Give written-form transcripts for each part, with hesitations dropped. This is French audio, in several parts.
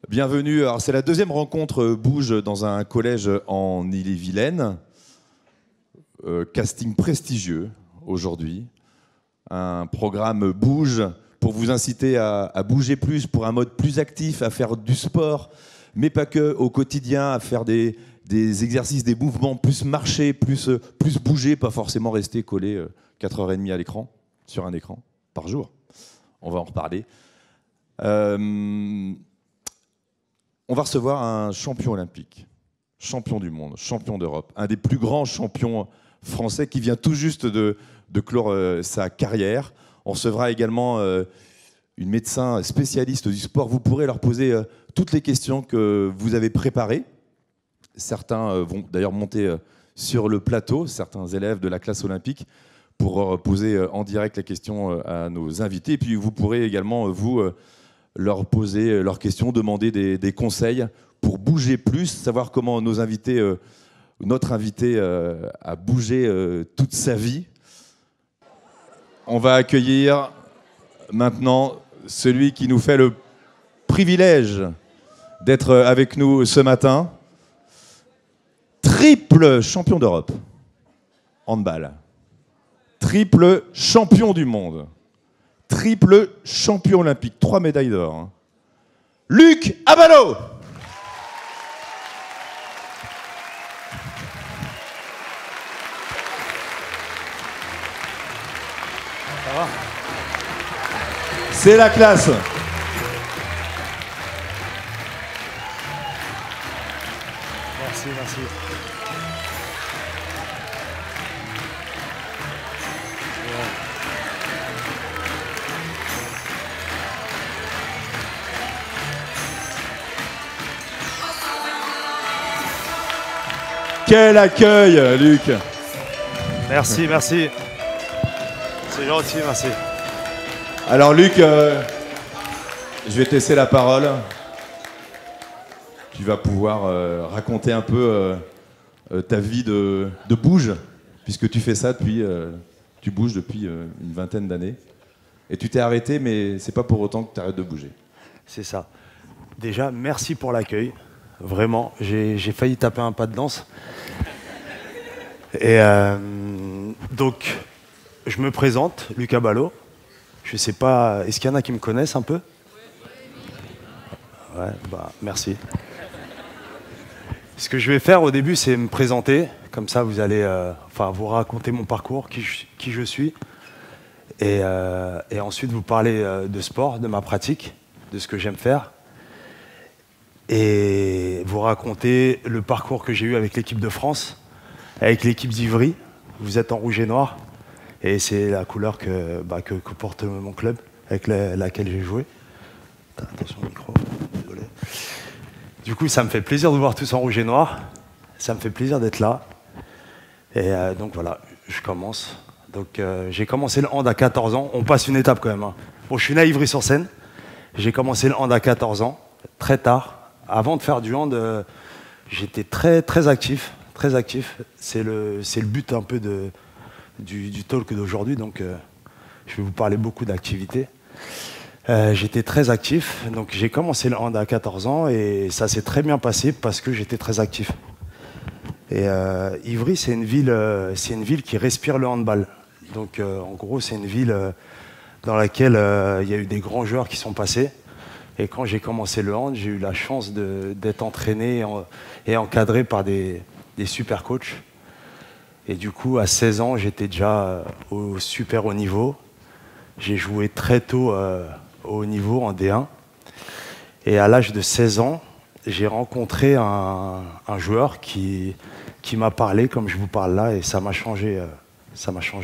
Bienvenue. Alors, c'est la deuxième rencontre Bouge dans un collège en Ille-et-Vilaine. Casting prestigieux aujourd'hui. Un programme Bouge pour vous inciter à bouger plus, pour un mode plus actif, à faire du sport, mais pas que, au quotidien, à faire des exercices, des mouvements, plus marcher, plus bouger, pas forcément rester collé 4h30 à l'écran, sur un écran, par jour. On va en reparler. On va recevoir un champion olympique, champion du monde, champion d'Europe, un des plus grands champions français qui vient tout juste de clore sa carrière. On recevra également une médecin spécialiste du sport. Vous pourrez leur poser toutes les questions que vous avez préparées. Certains vont d'ailleurs monter sur le plateau, certains élèves de la classe olympique, pour poser en direct la question à nos invités. Et puis vous pourrez également, leur poser leurs questions, demander des conseils pour bouger plus, savoir comment notre invité a bougé toute sa vie. On va accueillir maintenant celui qui nous fait le privilège d'être avec nous ce matin. Triple champion d'Europe, handball. Triple champion du monde. Triple champion olympique, 3 médailles d'or. Luc Abalo. Ça va ? C'est la classe. Merci, merci. Quel accueil, Luc. Merci, merci. C'est gentil, merci. Alors Luc, je vais te laisser la parole. Tu vas pouvoir raconter un peu ta vie de bouge, puisque tu fais ça depuis, tu bouges depuis une vingtaine d'années. Et tu t'es arrêté, mais c'est pas pour autant que tu arrêtes de bouger. C'est ça. Déjà, merci pour l'accueil. Vraiment, j'ai failli taper un pas de danse. Et donc, je me présente, Luc Abalo. Je sais pas, est-ce qu'il y en a qui me connaissent un peu? Ouais, bah merci. Ce que je vais faire au début, c'est me présenter. Comme ça, vous allez vous raconter mon parcours, qui je suis. Et ensuite, vous parler de sport, de ma pratique, de ce que j'aime faire. Et vous raconter le parcours que j'ai eu avec l'équipe de France, avec l'équipe d'Ivry. Vous êtes en rouge et noir. Et c'est la couleur que porte mon club, avec laquelle j'ai joué. Attention au micro, désolé. Du coup, ça me fait plaisir de vous voir tous en rouge et noir. Ça me fait plaisir d'être là. Et donc voilà, je commence. Donc j'ai commencé le hand à 14 ans. On passe une étape quand même. Hein. Bon, je suis né à Ivry-sur-Seine. J'ai commencé le hand à 14 ans, très tard. Avant de faire du hand, j'étais très actif. Très actif. C'est le but un peu du talk d'aujourd'hui. Donc je vais vous parler beaucoup d'activité. J'étais très actif. Donc j'ai commencé le hand à 14 ans et ça s'est très bien passé parce que j'étais très actif. Et Ivry, c'est une ville qui respire le handball. Donc en gros, c'est une ville dans laquelle il y a eu des grands joueurs qui sont passés. Et quand j'ai commencé le hand, j'ai eu la chance d'être entraîné et encadré par des super coachs. Et du coup, à 16 ans, j'étais déjà au super haut niveau. J'ai joué très tôt au haut niveau, en D1. Et à l'âge de 16 ans, j'ai rencontré un joueur qui m'a parlé comme je vous parle là, et ça m'a changé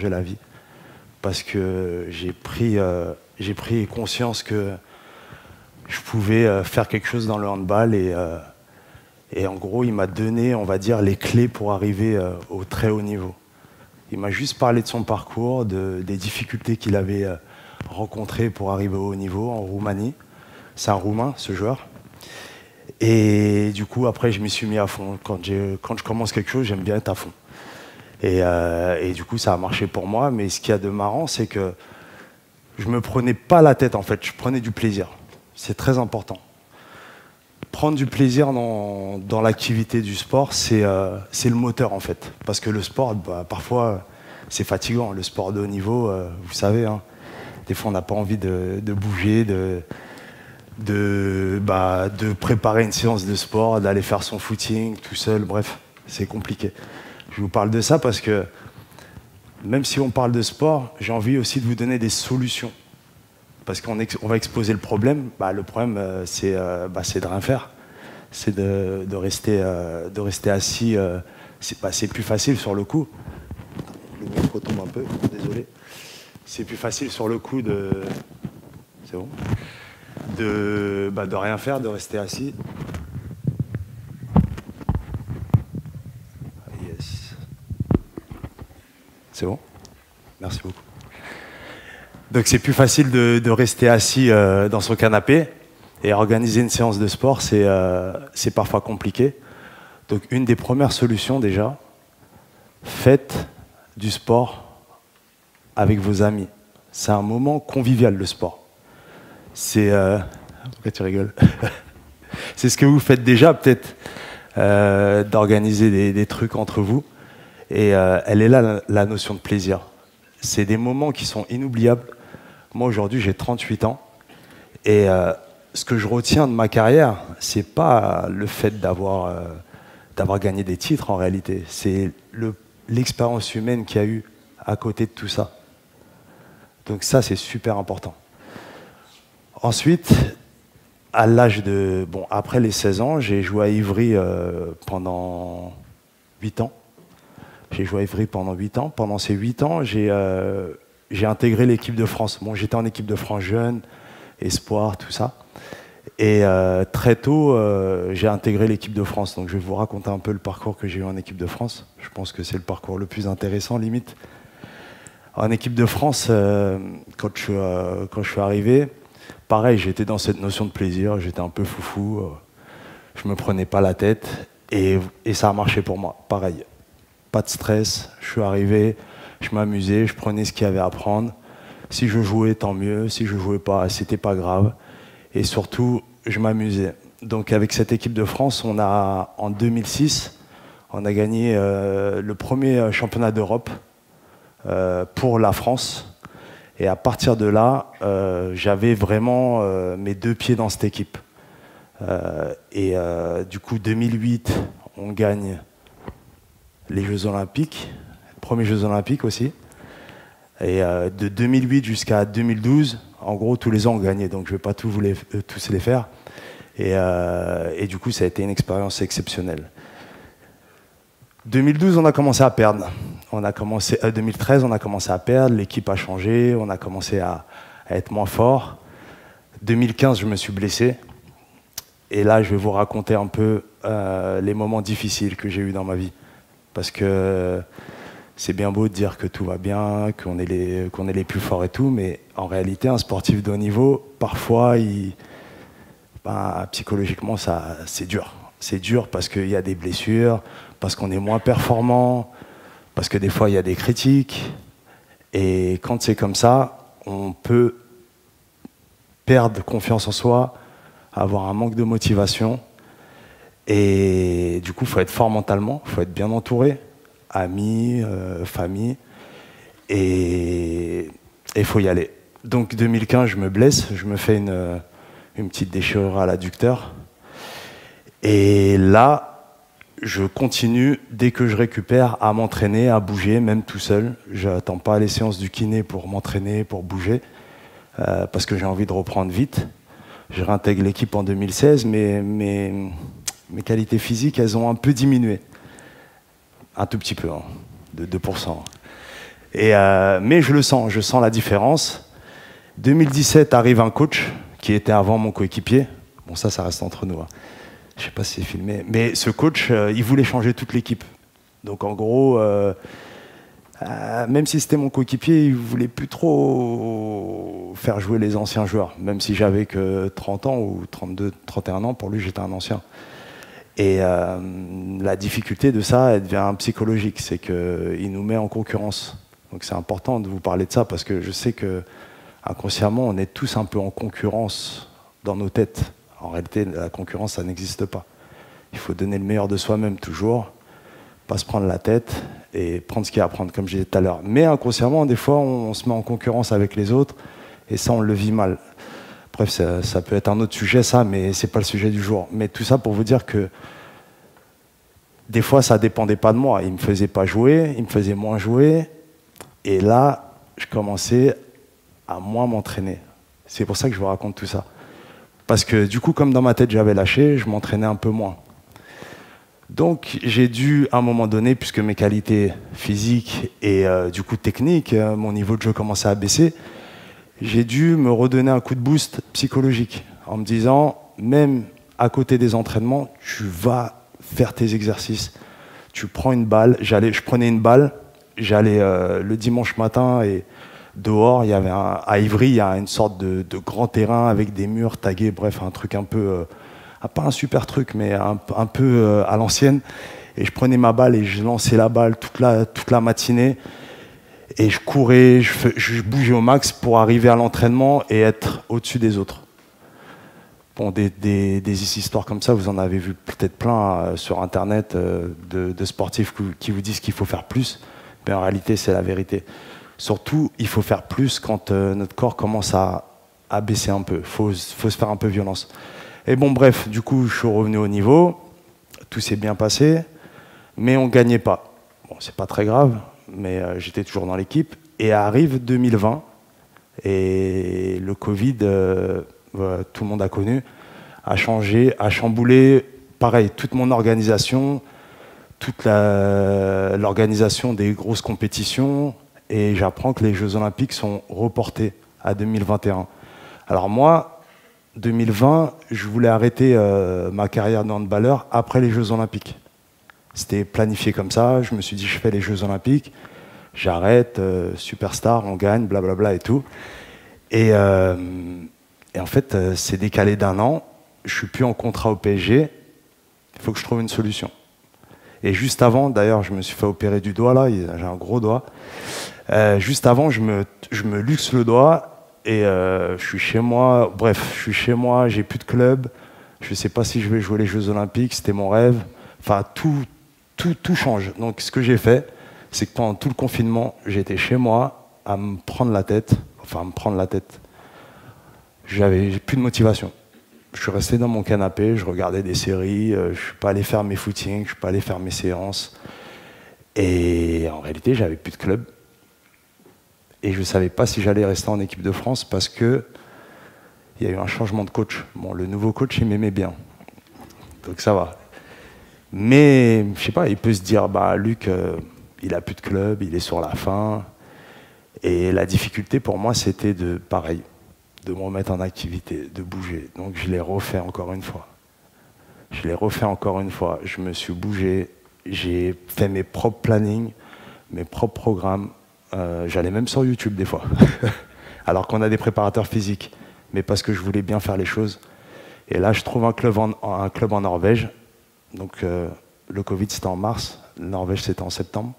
la vie. Parce que j'ai pris conscience que je pouvais faire quelque chose dans le handball et en gros, il m'a donné, on va dire, les clés pour arriver au très haut niveau. Il m'a juste parlé de son parcours, des difficultés qu'il avait rencontrées pour arriver au haut niveau en Roumanie. C'est un Roumain, ce joueur. Et du coup, après, je m'y suis mis à fond. Quand je commence quelque chose, j'aime bien être à fond. Et du coup, ça a marché pour moi. Mais ce qu'il y a de marrant, c'est que je me prenais pas la tête, en fait. Je prenais du plaisir. C'est très important. prendre du plaisir dans l'activité du sport, c'est le moteur en fait. Parce que le sport, bah, parfois, c'est fatigant. Le sport de haut niveau, vous savez, hein, des fois on n'a pas envie de bouger, de préparer une séance de sport, d'aller faire son footing tout seul, bref, c'est compliqué. Je vous parle de ça parce que même si on parle de sport, j'ai envie aussi de vous donner des solutions. Parce qu'on va exposer le problème. Bah, le problème, c'est de rien faire. C'est de rester assis. C'est plus facile sur le coup. Le micro tombe un peu, désolé. C'est plus facile sur le coup de... C'est bon ? De rien faire, de rester assis. Yes. C'est bon ? Merci beaucoup. Donc c'est plus facile de rester assis dans son canapé et organiser une séance de sport, c'est parfois compliqué. Donc une des premières solutions déjà, faites du sport avec vos amis. C'est un moment convivial le sport. Pourquoi tu rigoles? C'est ce que vous faites déjà peut-être, d'organiser des trucs entre vous. Et elle est là la notion de plaisir. C'est des moments qui sont inoubliables. Moi, aujourd'hui, j'ai 38 ans. Et ce que je retiens de ma carrière, c'est pas le fait d'avoir gagné des titres, en réalité. C'est l'expérience humaine qu'il y a eu à côté de tout ça. Donc ça, c'est super important. Ensuite, à l'âge de... Bon, après les 16 ans, j'ai joué à Ivry pendant 8 ans. J'ai joué à Ivry pendant 8 ans. Pendant ces 8 ans, j'ai intégré l'équipe de France. Bon, j'étais en équipe de France jeune, espoir, tout ça. Et très tôt, j'ai intégré l'équipe de France. Donc je vais vous raconter un peu le parcours que j'ai eu en équipe de France. Je pense que c'est le parcours le plus intéressant, limite. En équipe de France, quand je suis arrivé, pareil, j'étais dans cette notion de plaisir. J'étais un peu foufou. Je me prenais pas la tête. Et ça a marché pour moi. Pareil. Pas de stress. Je suis arrivé. Je m'amusais, je prenais ce qu'il y avait à prendre. Si je jouais, tant mieux. Si je jouais pas, c'était pas grave. Et surtout, je m'amusais. Donc avec cette équipe de France, en 2006, on a gagné le premier championnat d'Europe pour la France. Et à partir de là, j'avais vraiment mes deux pieds dans cette équipe. Du coup, 2008, on gagne les Jeux Olympiques. Premiers Jeux Olympiques aussi. Et de 2008 jusqu'à 2012, en gros, tous les ans, on gagnait. Donc, je ne vais pas tous les faire. Et du coup, ça a été une expérience exceptionnelle. 2012, on a commencé à perdre. 2013, on a commencé à perdre. L'équipe a changé. On a commencé à être moins fort. 2015, je me suis blessé. Et là, je vais vous raconter un peu les moments difficiles que j'ai eus dans ma vie. Parce que c'est bien beau de dire que tout va bien, qu'on est les plus forts et tout, mais en réalité, un sportif de haut niveau, parfois, psychologiquement, c'est dur. C'est dur parce qu'il y a des blessures, parce qu'on est moins performant, parce que des fois, il y a des critiques. Et quand c'est comme ça, on peut perdre confiance en soi, avoir un manque de motivation. Et du coup, il faut être fort mentalement, il faut être bien entouré. Amis, famille, et il faut y aller. Donc 2015, je me blesse, je me fais une petite déchirure à l'adducteur. Et là, je continue, dès que je récupère, à m'entraîner, à bouger, même tout seul. Je n'attends pas les séances du kiné pour m'entraîner, pour bouger, parce que j'ai envie de reprendre vite. Je réintègre l'équipe en 2016, mais mes qualités physiques, elles ont un peu diminué. Un tout petit peu, hein, de 2%. Mais je sens la différence. 2017 arrive un coach qui était avant mon coéquipier. Bon, ça reste entre nous. Hein. Je ne sais pas si c'est filmé. Mais ce coach, il voulait changer toute l'équipe. Donc en gros, même si c'était mon coéquipier, il ne voulait plus trop faire jouer les anciens joueurs. Même si j'avais que 30 ans ou 32, 31 ans, pour lui, j'étais un ancien. Et la difficulté de ça, elle devient psychologique, c'est qu'il nous met en concurrence. Donc c'est important de vous parler de ça, parce que je sais que inconsciemment, on est tous un peu en concurrence dans nos têtes, En réalité, la concurrence, ça n'existe pas. Il faut donner le meilleur de soi-même toujours, pas se prendre la tête et prendre ce qu'il y a à prendre, comme je disais tout à l'heure. Mais inconsciemment, des fois, on se met en concurrence avec les autres et ça, on le vit mal. Bref, ça peut être un autre sujet, ça, mais c'est pas le sujet du jour. Mais tout ça pour vous dire que des fois, ça dépendait pas de moi. Il me faisait pas jouer, il me faisait moins jouer. Et là, je commençais à moins m'entraîner. C'est pour ça que je vous raconte tout ça. Parce que du coup, comme dans ma tête, j'avais lâché, je m'entraînais un peu moins. Donc, j'ai dû, à un moment donné, puisque mes qualités physiques et du coup techniques, mon niveau de jeu commençait à baisser, j'ai dû me redonner un coup de boost psychologique en me disant, même à côté des entraînements, tu vas faire tes exercices. Tu prends une balle, je prenais une balle, j'allais le dimanche matin et dehors, il y avait à Ivry, il y a une sorte de grand terrain avec des murs tagués, bref, un truc un peu, pas un super truc, mais un peu à l'ancienne. Et je prenais ma balle et je lançais la balle toute la matinée. Et je courais, je bougeais au max pour arriver à l'entraînement et être au-dessus des autres. Bon, des histoires comme ça, vous en avez vu peut-être plein sur Internet de sportifs qui vous disent qu'il faut faire plus. Mais en réalité, c'est la vérité. Surtout, il faut faire plus quand notre corps commence à baisser un peu. Il faut se faire un peu violence. Et bon, bref, du coup, je suis revenu au niveau. Tout s'est bien passé, mais on ne gagnait pas. Bon, c'est pas très grave, mais j'étais toujours dans l'équipe. Et arrive 2020, et le Covid, tout le monde a connu, a changé, a chamboulé, pareil, toute mon organisation, toute l'organisation des grosses compétitions. Et j'apprends que les Jeux Olympiques sont reportés à 2021. Alors moi, 2020, je voulais arrêter ma carrière de handballeur après les Jeux Olympiques. C'était planifié comme ça, je me suis dit je fais les Jeux Olympiques, j'arrête, superstar, on gagne, blablabla et tout. Et en fait, c'est décalé d'un an, je suis plus en contrat au PSG, il faut que je trouve une solution. Et juste avant, d'ailleurs, je me suis fait opérer du doigt, là, j'ai un gros doigt. Juste avant, je me luxe le doigt et je suis chez moi. Bref, je suis chez moi, j'ai plus de club. Je ne sais pas si je vais jouer les Jeux Olympiques, c'était mon rêve. Enfin, tout change. Donc, ce que j'ai fait, c'est que pendant tout le confinement, j'étais chez moi à me prendre la tête. Enfin, à me prendre la tête. J'ai plus de motivation. Je suis resté dans mon canapé, je regardais des séries, je ne suis pas allé faire mes footings, je ne suis pas allé faire mes séances. Et en réalité, j'avais plus de club. Et je ne savais pas si j'allais rester en équipe de France parce qu'il y a eu un changement de coach. Bon, le nouveau coach, il m'aimait bien. Donc ça va. Mais, je ne sais pas, il peut se dire, bah, Luc, il n'a plus de club, il est sur la fin. Et la difficulté pour moi, c'était pareil, de me remettre en activité, de bouger. Donc je l'ai refait encore une fois. Je me suis bougé, j'ai fait mes propres plannings, mes propres programmes. J'allais même sur YouTube des fois, alors qu'on a des préparateurs physiques, mais parce que je voulais bien faire les choses. Et là, je trouve un club en Norvège. Donc le Covid, c'était en mars, la Norvège, c'était en septembre.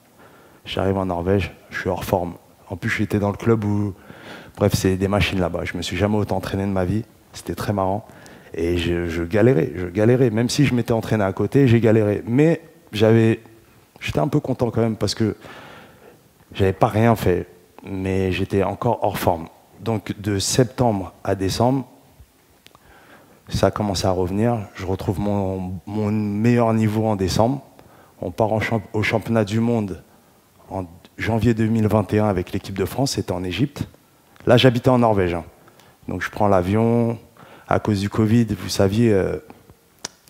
J'arrive en Norvège, je suis hors forme. En plus, j'étais dans le club où, bref, c'est des machines là-bas. Je me suis jamais autant entraîné de ma vie, c'était très marrant. Et je galérais. Même si je m'étais entraîné à côté, j'ai galéré. Mais j'étais un peu content quand même parce que j'avais pas rien fait, mais j'étais encore hors forme. Donc de septembre à décembre, ça a commencé à revenir. Je retrouve mon meilleur niveau en décembre. On part au championnat du monde en janvier 2021 avec l'équipe de France, c'était en Égypte. Là, j'habitais en Norvège. Donc je prends l'avion. À cause du Covid, vous saviez,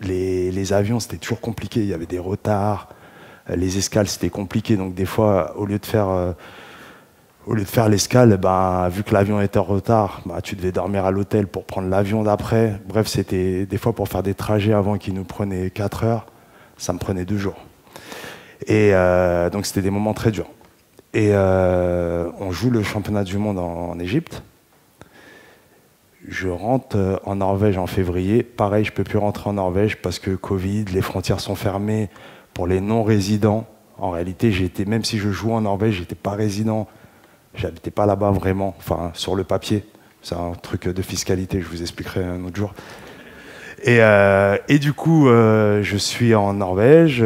les avions, c'était toujours compliqué. Il y avait des retards. Les escales, c'était compliqué. Donc des fois, au lieu de faire l'escale, vu que l'avion était en retard, tu devais dormir à l'hôtel pour prendre l'avion d'après. Bref, c'était des fois pour faire des trajets avant qui nous prenaient 4 heures, ça me prenait 2 jours. Et donc c'était des moments très durs. Et on joue le championnat du monde en Égypte. Je rentre en Norvège en février. Pareil, je ne peux plus rentrer en Norvège parce que Covid, les frontières sont fermées pour les non-résidents. En réalité, même si je jouais en Norvège, je n'étais pas résident. J'habitais pas là-bas vraiment, enfin sur le papier. C'est un truc de fiscalité, je vous expliquerai un autre jour. Et du coup, je suis en Norvège.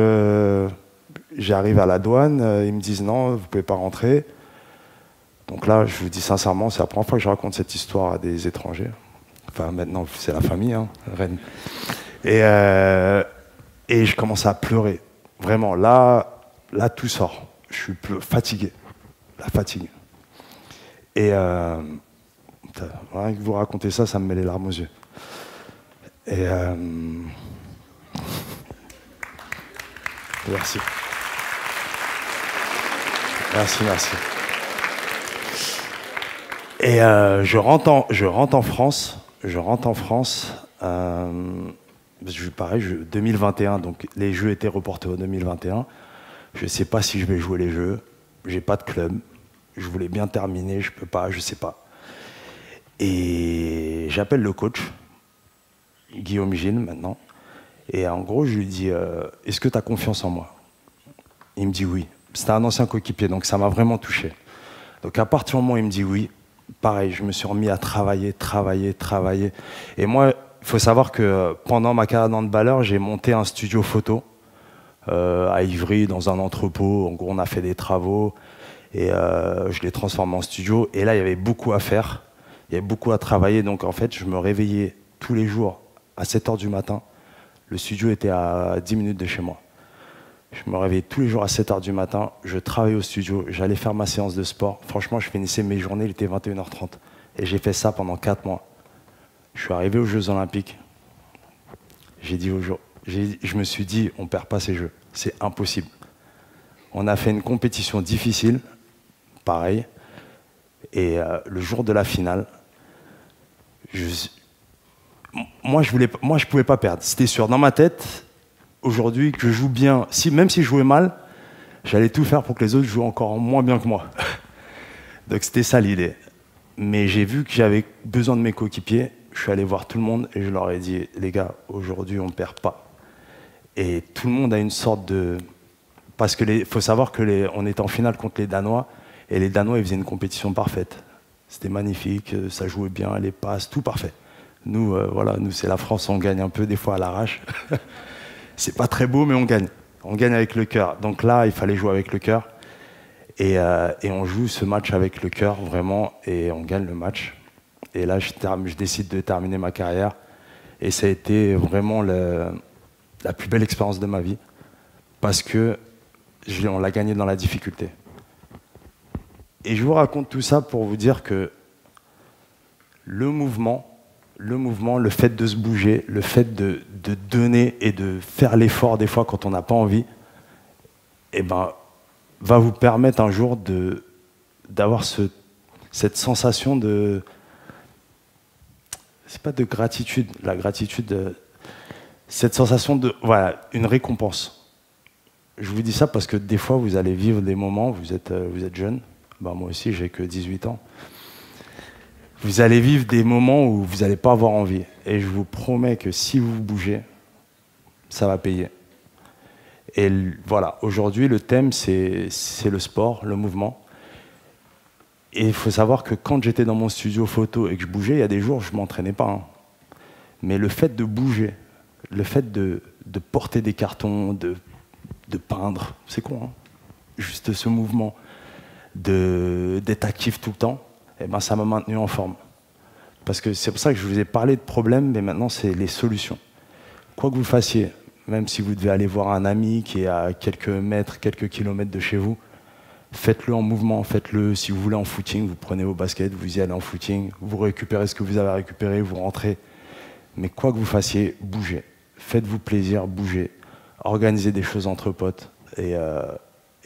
J'arrive à la douane. Ils me disent non, vous pouvez pas rentrer. Donc là, je vous dis sincèrement, c'est la première fois que je raconte cette histoire à des étrangers. Enfin, maintenant, c'est la famille, hein, Rennes. Et je commence à pleurer. Vraiment, là, tout sort. Je suis fatigué. La fatigue. Et rien que vous racontez ça, ça me met les larmes aux yeux. Et merci. Merci. Et je rentre en France. Pareil, 2021, donc les Jeux étaient reportés au 2021. Je ne sais pas si je vais jouer les Jeux. J'ai pas de club. Je voulais bien terminer, je peux pas, je sais pas. Et j'appelle le coach, Guillaume Gilles maintenant. Et en gros, je lui dis est-ce que tu as confiance en moi? Il me dit oui. C'était un ancien coéquipier, donc ça m'a vraiment touché. Donc à partir du moment où il me dit oui, pareil, je me suis remis à travailler. Et moi, il faut savoir que pendant ma carrière d'handballeur, j'ai monté un studio photo à Ivry, dans un entrepôt. En gros, on a fait des travaux et je l'ai transformé en studio. Et là, il y avait beaucoup à faire, il y avait beaucoup à travailler. Donc en fait, je me réveillais tous les jours à 7h du matin. Le studio était à 10 minutes de chez moi. Je me réveillais tous les jours à 7h du matin, je travaillais au studio, j'allais faire ma séance de sport. Franchement, je finissais mes journées, il était 21h30. Et j'ai fait ça pendant 4 mois. Je suis arrivé aux Jeux Olympiques. Je me suis dit, on ne perd pas ces Jeux. C'est impossible. On a fait une compétition difficile, pareil. Et le jour de la finale, moi, je ne pouvais pas perdre. C'était sûr. Dans ma tête, aujourd'hui, que je joue bien, même si je jouais mal, j'allais tout faire pour que les autres jouent encore moins bien que moi. Donc c'était ça l'idée. Mais j'ai vu que j'avais besoin de mes coéquipiers. Je suis allé voir tout le monde et je leur ai dit, les gars, aujourd'hui on ne perd pas. Et tout le monde a une sorte de... Parce qu'il faut savoir qu'on était en finale contre les Danois, et les Danois ils faisaient une compétition parfaite. C'était magnifique, ça jouait bien, les passes, tout parfait. Nous, nous c'est la France, on gagne un peu des fois à l'arrache. C'est pas très beau, mais on gagne. On gagne avec le cœur. Donc là, il fallait jouer avec le cœur. Et on joue ce match avec le cœur, vraiment, et on gagne le match. Et là, je décide de terminer ma carrière. Et ça a été vraiment la plus belle expérience de ma vie. Parce que on l'a gagné dans la difficulté. Et je vous raconte tout ça pour vous dire que le mouvement, le fait de se bouger, le fait de donner et de faire l'effort des fois quand on n'a pas envie, va vous permettre un jour d'avoir cette sensation de... C'est pas de gratitude, la gratitude, cette sensation de... Voilà, une récompense. Je vous dis ça parce que des fois, vous allez vivre des moments, vous êtes jeune, moi aussi, j'ai que 18 ans. Vous allez vivre des moments où vous n'allez pas avoir envie. Et je vous promets que si vous bougez, ça va payer. Et voilà, aujourd'hui, le thème, c'est le sport, le mouvement. Et il faut savoir que quand j'étais dans mon studio photo et que je bougeais, il y a des jours, je ne m'entraînais pas. Hein. Mais le fait de bouger, le fait de porter des cartons, de peindre, c'est con, hein, juste ce mouvement, d'être actif tout le temps, ça m'a maintenu en forme. Parce que c'est pour ça que je vous ai parlé de problèmes, mais maintenant, c'est les solutions. Quoi que vous fassiez, même si vous devez aller voir un ami qui est à quelques mètres, quelques kilomètres de chez vous, faites-le en mouvement, faites-le si vous voulez en footing, vous prenez vos baskets, vous y allez en footing, vous récupérez ce que vous avez récupéré, vous rentrez. Mais quoi que vous fassiez, bougez. Faites-vous plaisir, bougez. Organisez des choses entre potes et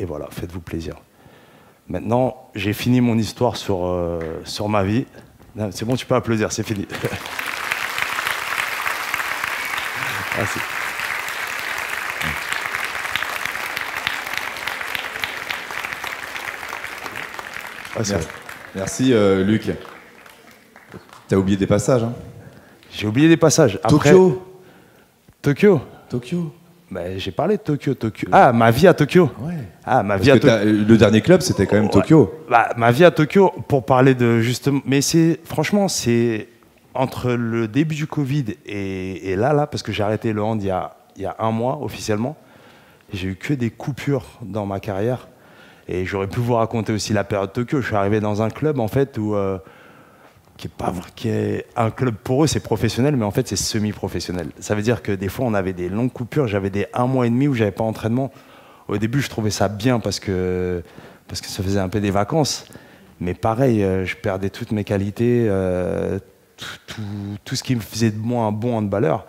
voilà, faites-vous plaisir. Maintenant, j'ai fini mon histoire sur ma vie. C'est bon, tu peux applaudir, c'est fini. Merci. Merci Luc. T'as oublié des passages, hein? J'ai oublié des passages. Après, Tokyo. J'ai parlé de Tokyo. Ah, ma vie à Tokyo. Ouais. Ah, ma vie à Tokyo. Le dernier club, c'était quand même Tokyo. Ma vie à Tokyo, pour parler de justement. Mais franchement, entre le début du Covid et là, parce que j'ai arrêté le hand il y a 1 mois officiellement, j'ai eu que des coupures dans ma carrière. Et j'aurais pu vous raconter aussi la période Tokyo. Je suis arrivé dans un club en fait où qui est un club pour eux, c'est professionnel, mais en fait c'est semi-professionnel. Ça veut dire que des fois on avait des longues coupures. J'avais des 1 mois et demi où j'avais pas d'entraînement. Au début, je trouvais ça bien parce que ça faisait un peu des vacances. Mais pareil, je perdais toutes mes qualités, tout ce qui me faisait de moi un bon handballeur.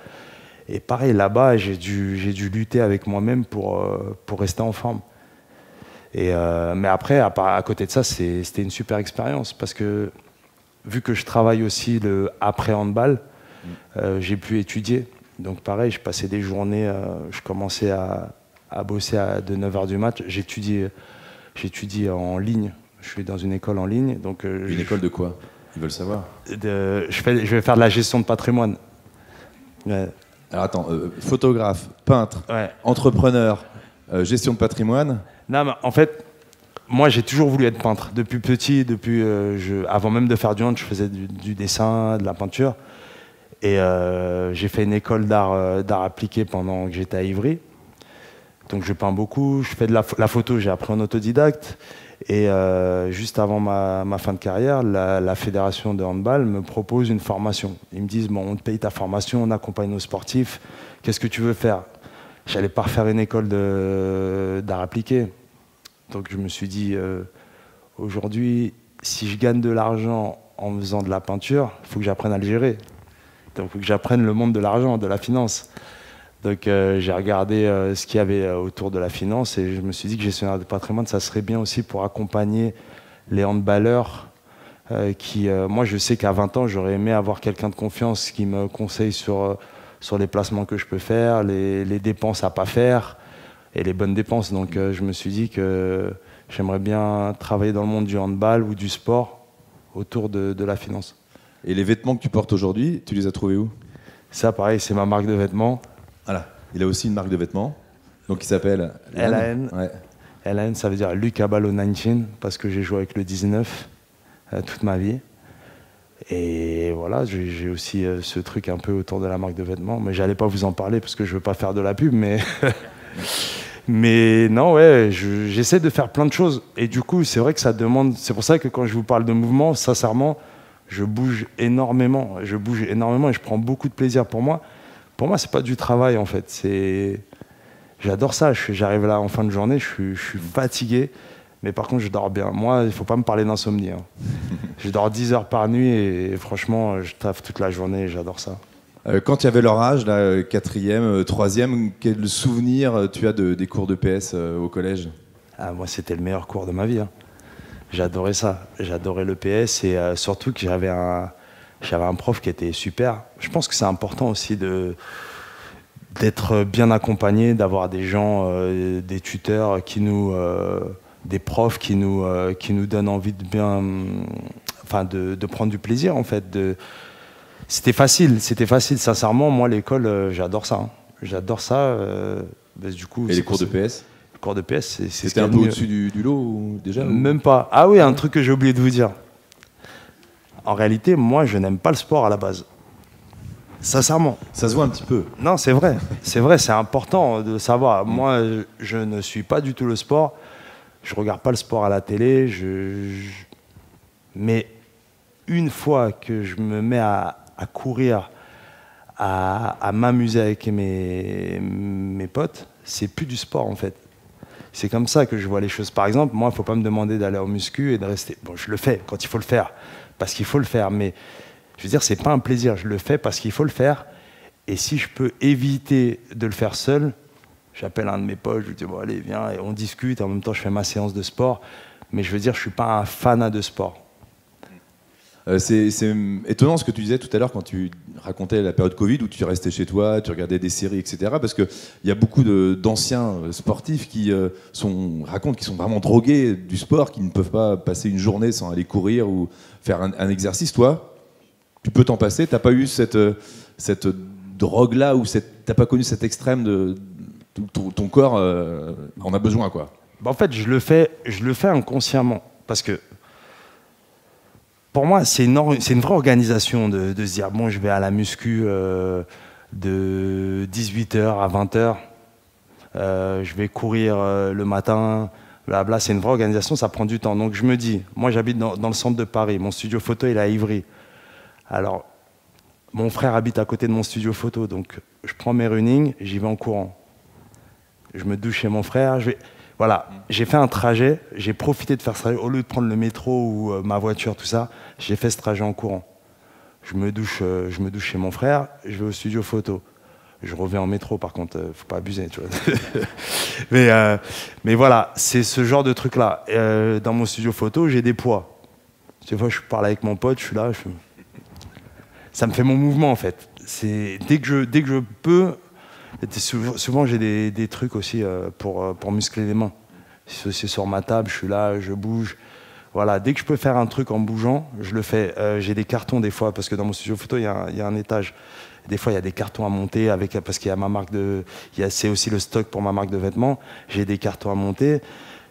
Et pareil, là-bas, j'ai dû lutter avec moi-même pour rester en forme. Mais après, à côté de ça, c'était une super expérience parce que vu que je travaille aussi le après-handball, j'ai pu étudier. Donc pareil, je passais des journées, je commençais à bosser de 9h du mat. J'étudie en ligne. Je suis dans une école en ligne. Donc, une école de quoi? Ils veulent savoir. Je vais faire de la gestion de patrimoine. Ouais. Alors attends, photographe, peintre, Ouais. entrepreneur, gestion de patrimoine. Non, mais en fait, moi j'ai toujours voulu être peintre. Depuis petit, avant même de faire du hand, je faisais du dessin, de la peinture. Et j'ai fait une école d'art appliqué pendant que j'étais à Ivry. Donc je peins beaucoup, je fais de la photo, j'ai appris en autodidacte. Et juste avant ma fin de carrière, la fédération de handball me propose une formation. Ils me disent, bon, on te paye ta formation, on accompagne nos sportifs, qu'est-ce que tu veux faire? J'allais pas refaire une école d'art appliqué. Donc je me suis dit, aujourd'hui, si je gagne de l'argent en faisant de la peinture, il faut que j'apprenne à le gérer. Donc il faut que j'apprenne le monde de l'argent, de la finance. Donc j'ai regardé ce qu'il y avait autour de la finance et je me suis dit que gestionnaire de patrimoine, ça serait bien aussi pour accompagner les handballeurs moi je sais qu'à 20 ans, j'aurais aimé avoir quelqu'un de confiance qui me conseille sur les placements que je peux faire, les dépenses à pas faire et les bonnes dépenses. Donc je me suis dit que j'aimerais bien travailler dans le monde du handball ou du sport autour de la finance. Et les vêtements que tu portes aujourd'hui, tu les as trouvés où? Ça pareil, c'est ma marque de vêtements. Voilà. Il a aussi une marque de vêtements, donc il s'appelle LAN. Ouais. LAN, ça veut dire Luc Abalo 19, parce que j'ai joué avec le 19 toute ma vie. Et voilà, j'ai aussi ce truc un peu autour de la marque de vêtements, mais j'allais pas vous en parler parce que je veux pas faire de la pub, mais mais non, ouais, j'essaie de faire plein de choses. Et du coup, c'est vrai que ça demande. C'est pour ça que quand je vous parle de mouvement, sincèrement, je bouge énormément. Je bouge énormément et je prends beaucoup de plaisir pour moi. Pour moi, c'est pas du travail en fait. J'adore ça. J'arrive là en fin de journée, je suis fatigué, mais par contre, je dors bien. Moi, il faut pas me parler d'insomnie. Hein. Je dors 10 heures par nuit et franchement, je taffe toute la journée. J'adore ça. Quand tu avais leur âge, là, 4e, 3e, quel souvenir tu as des cours de PS au collège? Moi, c'était le meilleur cours de ma vie. Hein. J'adorais ça. J'adorais le PS et surtout que j'avais un prof qui était super. Je pense que c'est important aussi d'être bien accompagné, d'avoir des gens, des tuteurs, des profs qui nous donnent envie de prendre du plaisir en fait. C'était facile, sincèrement. Moi, l'école, j'adore ça. Hein. J'adore ça. Du coup, et les cours de PS? Les cours de PS, c'était un peu au-dessus du lot déjà? Même pas. Ah oui, un truc que j'ai oublié de vous dire. En réalité, moi, je n'aime pas le sport à la base. Sincèrement. Ça se voit un petit peu. Non, c'est vrai. C'est vrai, c'est important de savoir. Moi, je ne suis pas du tout le sport. Je regarde pas le sport à la télé. Mais une fois que je me mets à courir, à m'amuser avec mes potes, c'est plus du sport en fait. C'est comme ça que je vois les choses. Par exemple, moi, il ne faut pas me demander d'aller au muscu et de rester. Bon, je le fais quand il faut le faire, parce qu'il faut le faire. Mais je veux dire, c'est pas un plaisir. Je le fais parce qu'il faut le faire. Et si je peux éviter de le faire seul, j'appelle un de mes potes, je lui dis bon allez viens et on discute. En même temps, je fais ma séance de sport. Mais je veux dire, je suis pas un fanat de sport. C'est étonnant ce que tu disais tout à l'heure quand tu racontais la période Covid où tu restais chez toi, tu regardais des séries, etc. Parce qu'il y a beaucoup d'anciens sportifs qui racontent qu'ils sont vraiment drogués du sport, qui ne peuvent pas passer une journée sans aller courir ou faire un exercice. Toi, tu peux t'en passer. Tu n'as pas eu cette drogue-là ou tu n'as pas connu cet extrême de ton corps en a besoin, quoi. En fait, je le fais inconsciemment parce que Pour moi, c'est une vraie organisation de se dire, bon, je vais à la muscu de 18h à 20h, je vais courir le matin, blabla, c'est une vraie organisation, ça prend du temps. Donc je me dis, moi j'habite dans le centre de Paris, mon studio photo il est à Ivry. Alors, mon frère habite à côté de mon studio photo, donc je prends mes runnings, j'y vais en courant. Je me douche chez mon frère, voilà, j'ai fait un trajet, j'ai profité de faire ce trajet, au lieu de prendre le métro ou ma voiture, tout ça, j'ai fait ce trajet en courant. Je me douche chez mon frère, je vais au studio photo. Je reviens en métro, par contre, faut pas abuser, tu vois. mais voilà, c'est ce genre de truc-là. Dans mon studio photo, j'ai des poids. Des fois, je parle avec mon pote, je suis là, ça me fait mon mouvement, en fait. Dès que je peux, souvent j'ai des trucs aussi pour muscler les mains. C'est sur ma table, je suis là, je bouge. Voilà, dès que je peux faire un truc en bougeant, je le fais. J'ai des cartons des fois, parce que dans mon studio photo, il y a un étage. Des fois, il y a des cartons à monter, parce qu'il y a ma marque c'est aussi le stock pour ma marque de vêtements. J'ai des cartons à monter.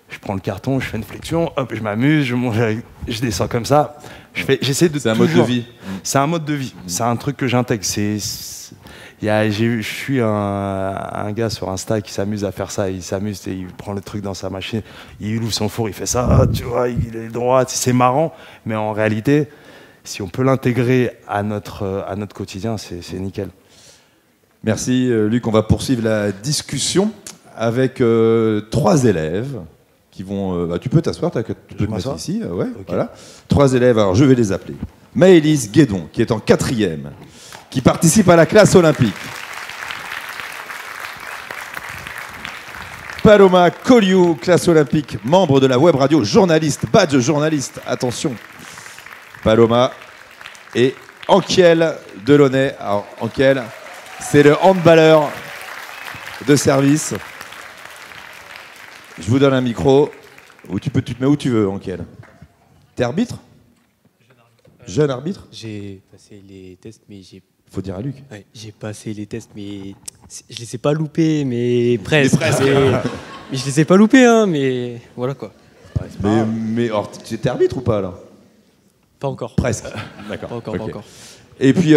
Je prends le carton, je fais une flexion, hop, je m'amuse, je descends comme ça. J'essaie de. C'est un mode de vie. C'est un mode de vie. C'est un truc que j'intègre. Je suis un gars sur Insta qui s'amuse à faire ça. Il s'amuse, il prend le truc dans sa machine, il ouvre son four, il fait ça, tu vois, il est droit. C'est marrant, mais en réalité, si on peut l'intégrer à notre quotidien, c'est nickel. Merci Luc, on va poursuivre la discussion avec 3 élèves qui vont... tu peux t'asseoir, tu peux te mettre ici. Ouais, okay. Voilà. 3 élèves, alors je vais les appeler. Maëlys Guédon, qui est en 4e, qui participe à la classe olympique. Paloma Colliou, classe olympique, membre de la web radio, journaliste, badge journaliste, attention. Paloma et Anquiel Delaunay. Alors Anquiel, c'est le handballeur de service. Je vous donne un micro. Tu te mets où tu veux, Anquiel. T'es arbitre ? Jeune arbitre ? J'ai passé les tests, mais j'ai... Faut dire à Luc. Ouais, j'ai passé les tests, mais je les ai pas loupés, mais presque. Mais je les ai pas loupés, hein, mais voilà quoi. Ouais, mais alors, tu étais arbitre ou pas là ? Pas encore. Presque. D'accord. Pas encore, okay. Pas encore. Et puis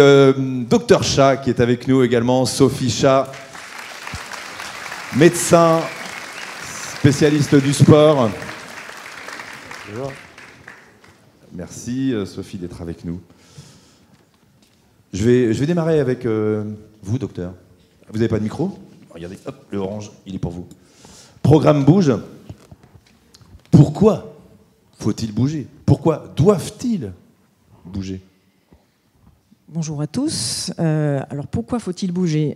Docteur Chat qui est avec nous également, Sophie Chat, médecin, spécialiste du sport. Bonjour. Merci Sophie d'être avec nous. Je vais démarrer avec vous, docteur. Vous n'avez pas de micro ? Regardez, hop, le orange, il est pour vous. Programme bouge. Pourquoi faut-il bouger ? Pourquoi doivent-ils bouger ? Bonjour à tous. Alors pourquoi faut-il bouger ?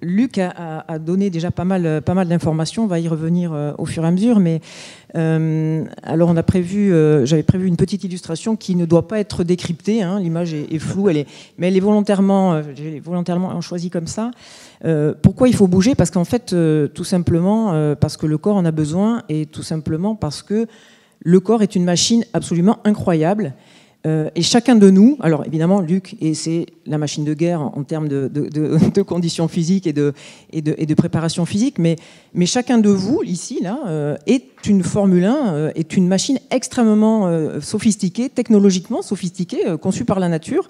Luc a donné déjà pas mal d'informations. On va y revenir au fur et à mesure. Mais alors j'avais prévu une petite illustration qui ne doit pas être décryptée. Hein. L'image est floue, mais elle est volontairement choisie comme ça. Pourquoi il faut bouger ? Parce qu'en fait, tout simplement parce que le corps en a besoin et tout simplement parce que le corps est une machine absolument incroyable. Et chacun de nous, alors évidemment Luc, et c'est la machine de guerre en termes de conditions physiques et de préparation physique, mais chacun de vous ici là est une Formule 1, est une machine extrêmement sophistiquée, technologiquement sophistiquée, conçue par la nature.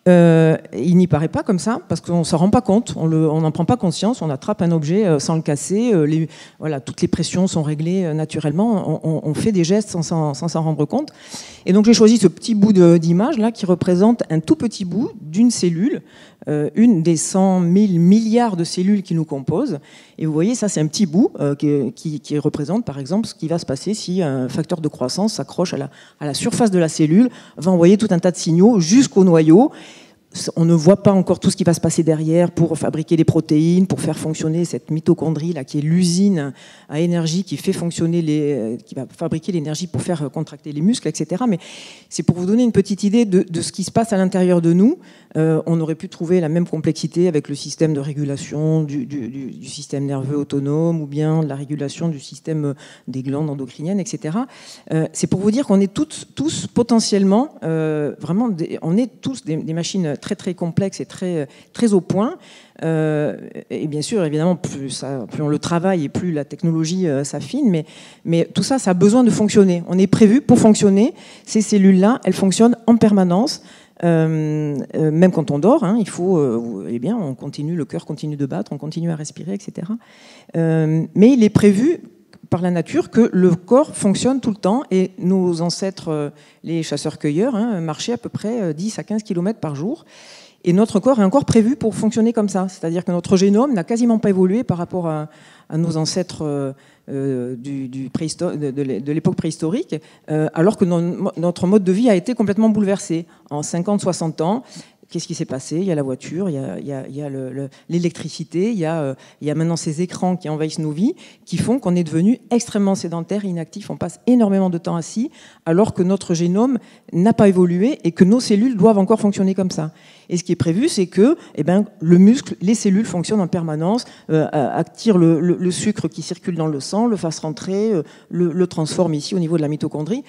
Il n'y paraît pas comme ça parce qu'on ne s'en rend pas compte, on n'en prend pas conscience, on attrape un objet sans le casser, toutes les pressions sont réglées naturellement, on fait des gestes sans s'en rendre compte. Et donc j'ai choisi ce petit bout d'image là qui représente un tout petit bout d'une cellule, une des 100 000 milliards de cellules qui nous composent. Et vous voyez, ça c'est un petit bout qui représente par exemple ce qui va se passer si un facteur de croissance s'accroche à la surface de la cellule, va envoyer tout un tas de signaux jusqu'au noyau. On ne voit pas encore tout ce qui va se passer derrière pour fabriquer les protéines, pour faire fonctionner cette mitochondrie là qui est l'usine à énergie qui fait fonctionner qui va fabriquer l'énergie pour faire contracter les muscles, etc. Mais c'est pour vous donner une petite idée de ce qui se passe à l'intérieur de nous. On aurait pu trouver la même complexité avec le système de régulation du système nerveux autonome ou bien la régulation du système des glandes endocriniennes, etc. C'est pour vous dire qu'on est tous potentiellement vraiment on est tous des machines très très complexe et très, très au point. Et bien sûr, évidemment, plus on le travaille et plus la technologie s'affine, mais tout ça, ça a besoin de fonctionner. On est prévu pour fonctionner. Ces cellules-là, elles fonctionnent en permanence. Même quand on dort, hein, il faut, eh bien, on continue, le cœur continue de battre, on continue à respirer, etc. Mais il est prévu par la nature que le corps fonctionne tout le temps, et nos ancêtres, les chasseurs-cueilleurs, hein, marchaient à peu près 10 à 15 km par jour. Et notre corps est encore prévu pour fonctionner comme ça. C'est-à-dire que notre génome n'a quasiment pas évolué par rapport à nos ancêtres de l'époque préhistorique, alors que notre mode de vie a été complètement bouleversé. En 50-60 ans, qu'est-ce qui s'est passé? Il y a la voiture, il y a l'électricité, il y a maintenant ces écrans qui envahissent nos vies, qui font qu'on est devenu extrêmement sédentaire, inactif. On passe énormément de temps assis, alors que notre génome n'a pas évolué et que nos cellules doivent encore fonctionner comme ça. Et ce qui est prévu, c'est que le muscle, les cellules fonctionnent en permanence, attirent le sucre qui circule dans le sang, le fassent rentrer, le transforme ici au niveau de la mitochondrie.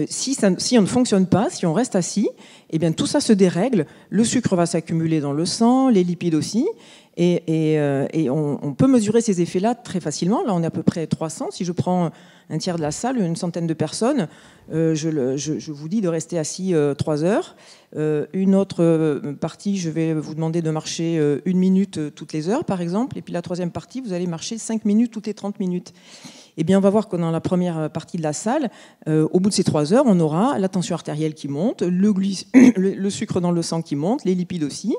Si on ne fonctionne pas, si on reste assis, eh bien, tout ça se dérègle. Le sucre va s'accumuler dans le sang, les lipides aussi. Et on peut mesurer ces effets-là très facilement. Là, on est à peu près 300. Si je prends un tiers de la salle, une centaine de personnes, je vous dis de rester assis 3 heures. Une autre partie, je vais vous demander de marcher 1 minute toutes les heures, par exemple. Et puis la troisième partie, vous allez marcher 5 minutes toutes les 30 minutes. Eh bien, on va voir que dans la première partie de la salle, au bout de ces 3 heures, on aura la tension artérielle qui monte, le sucre dans le sang qui monte, les lipides aussi.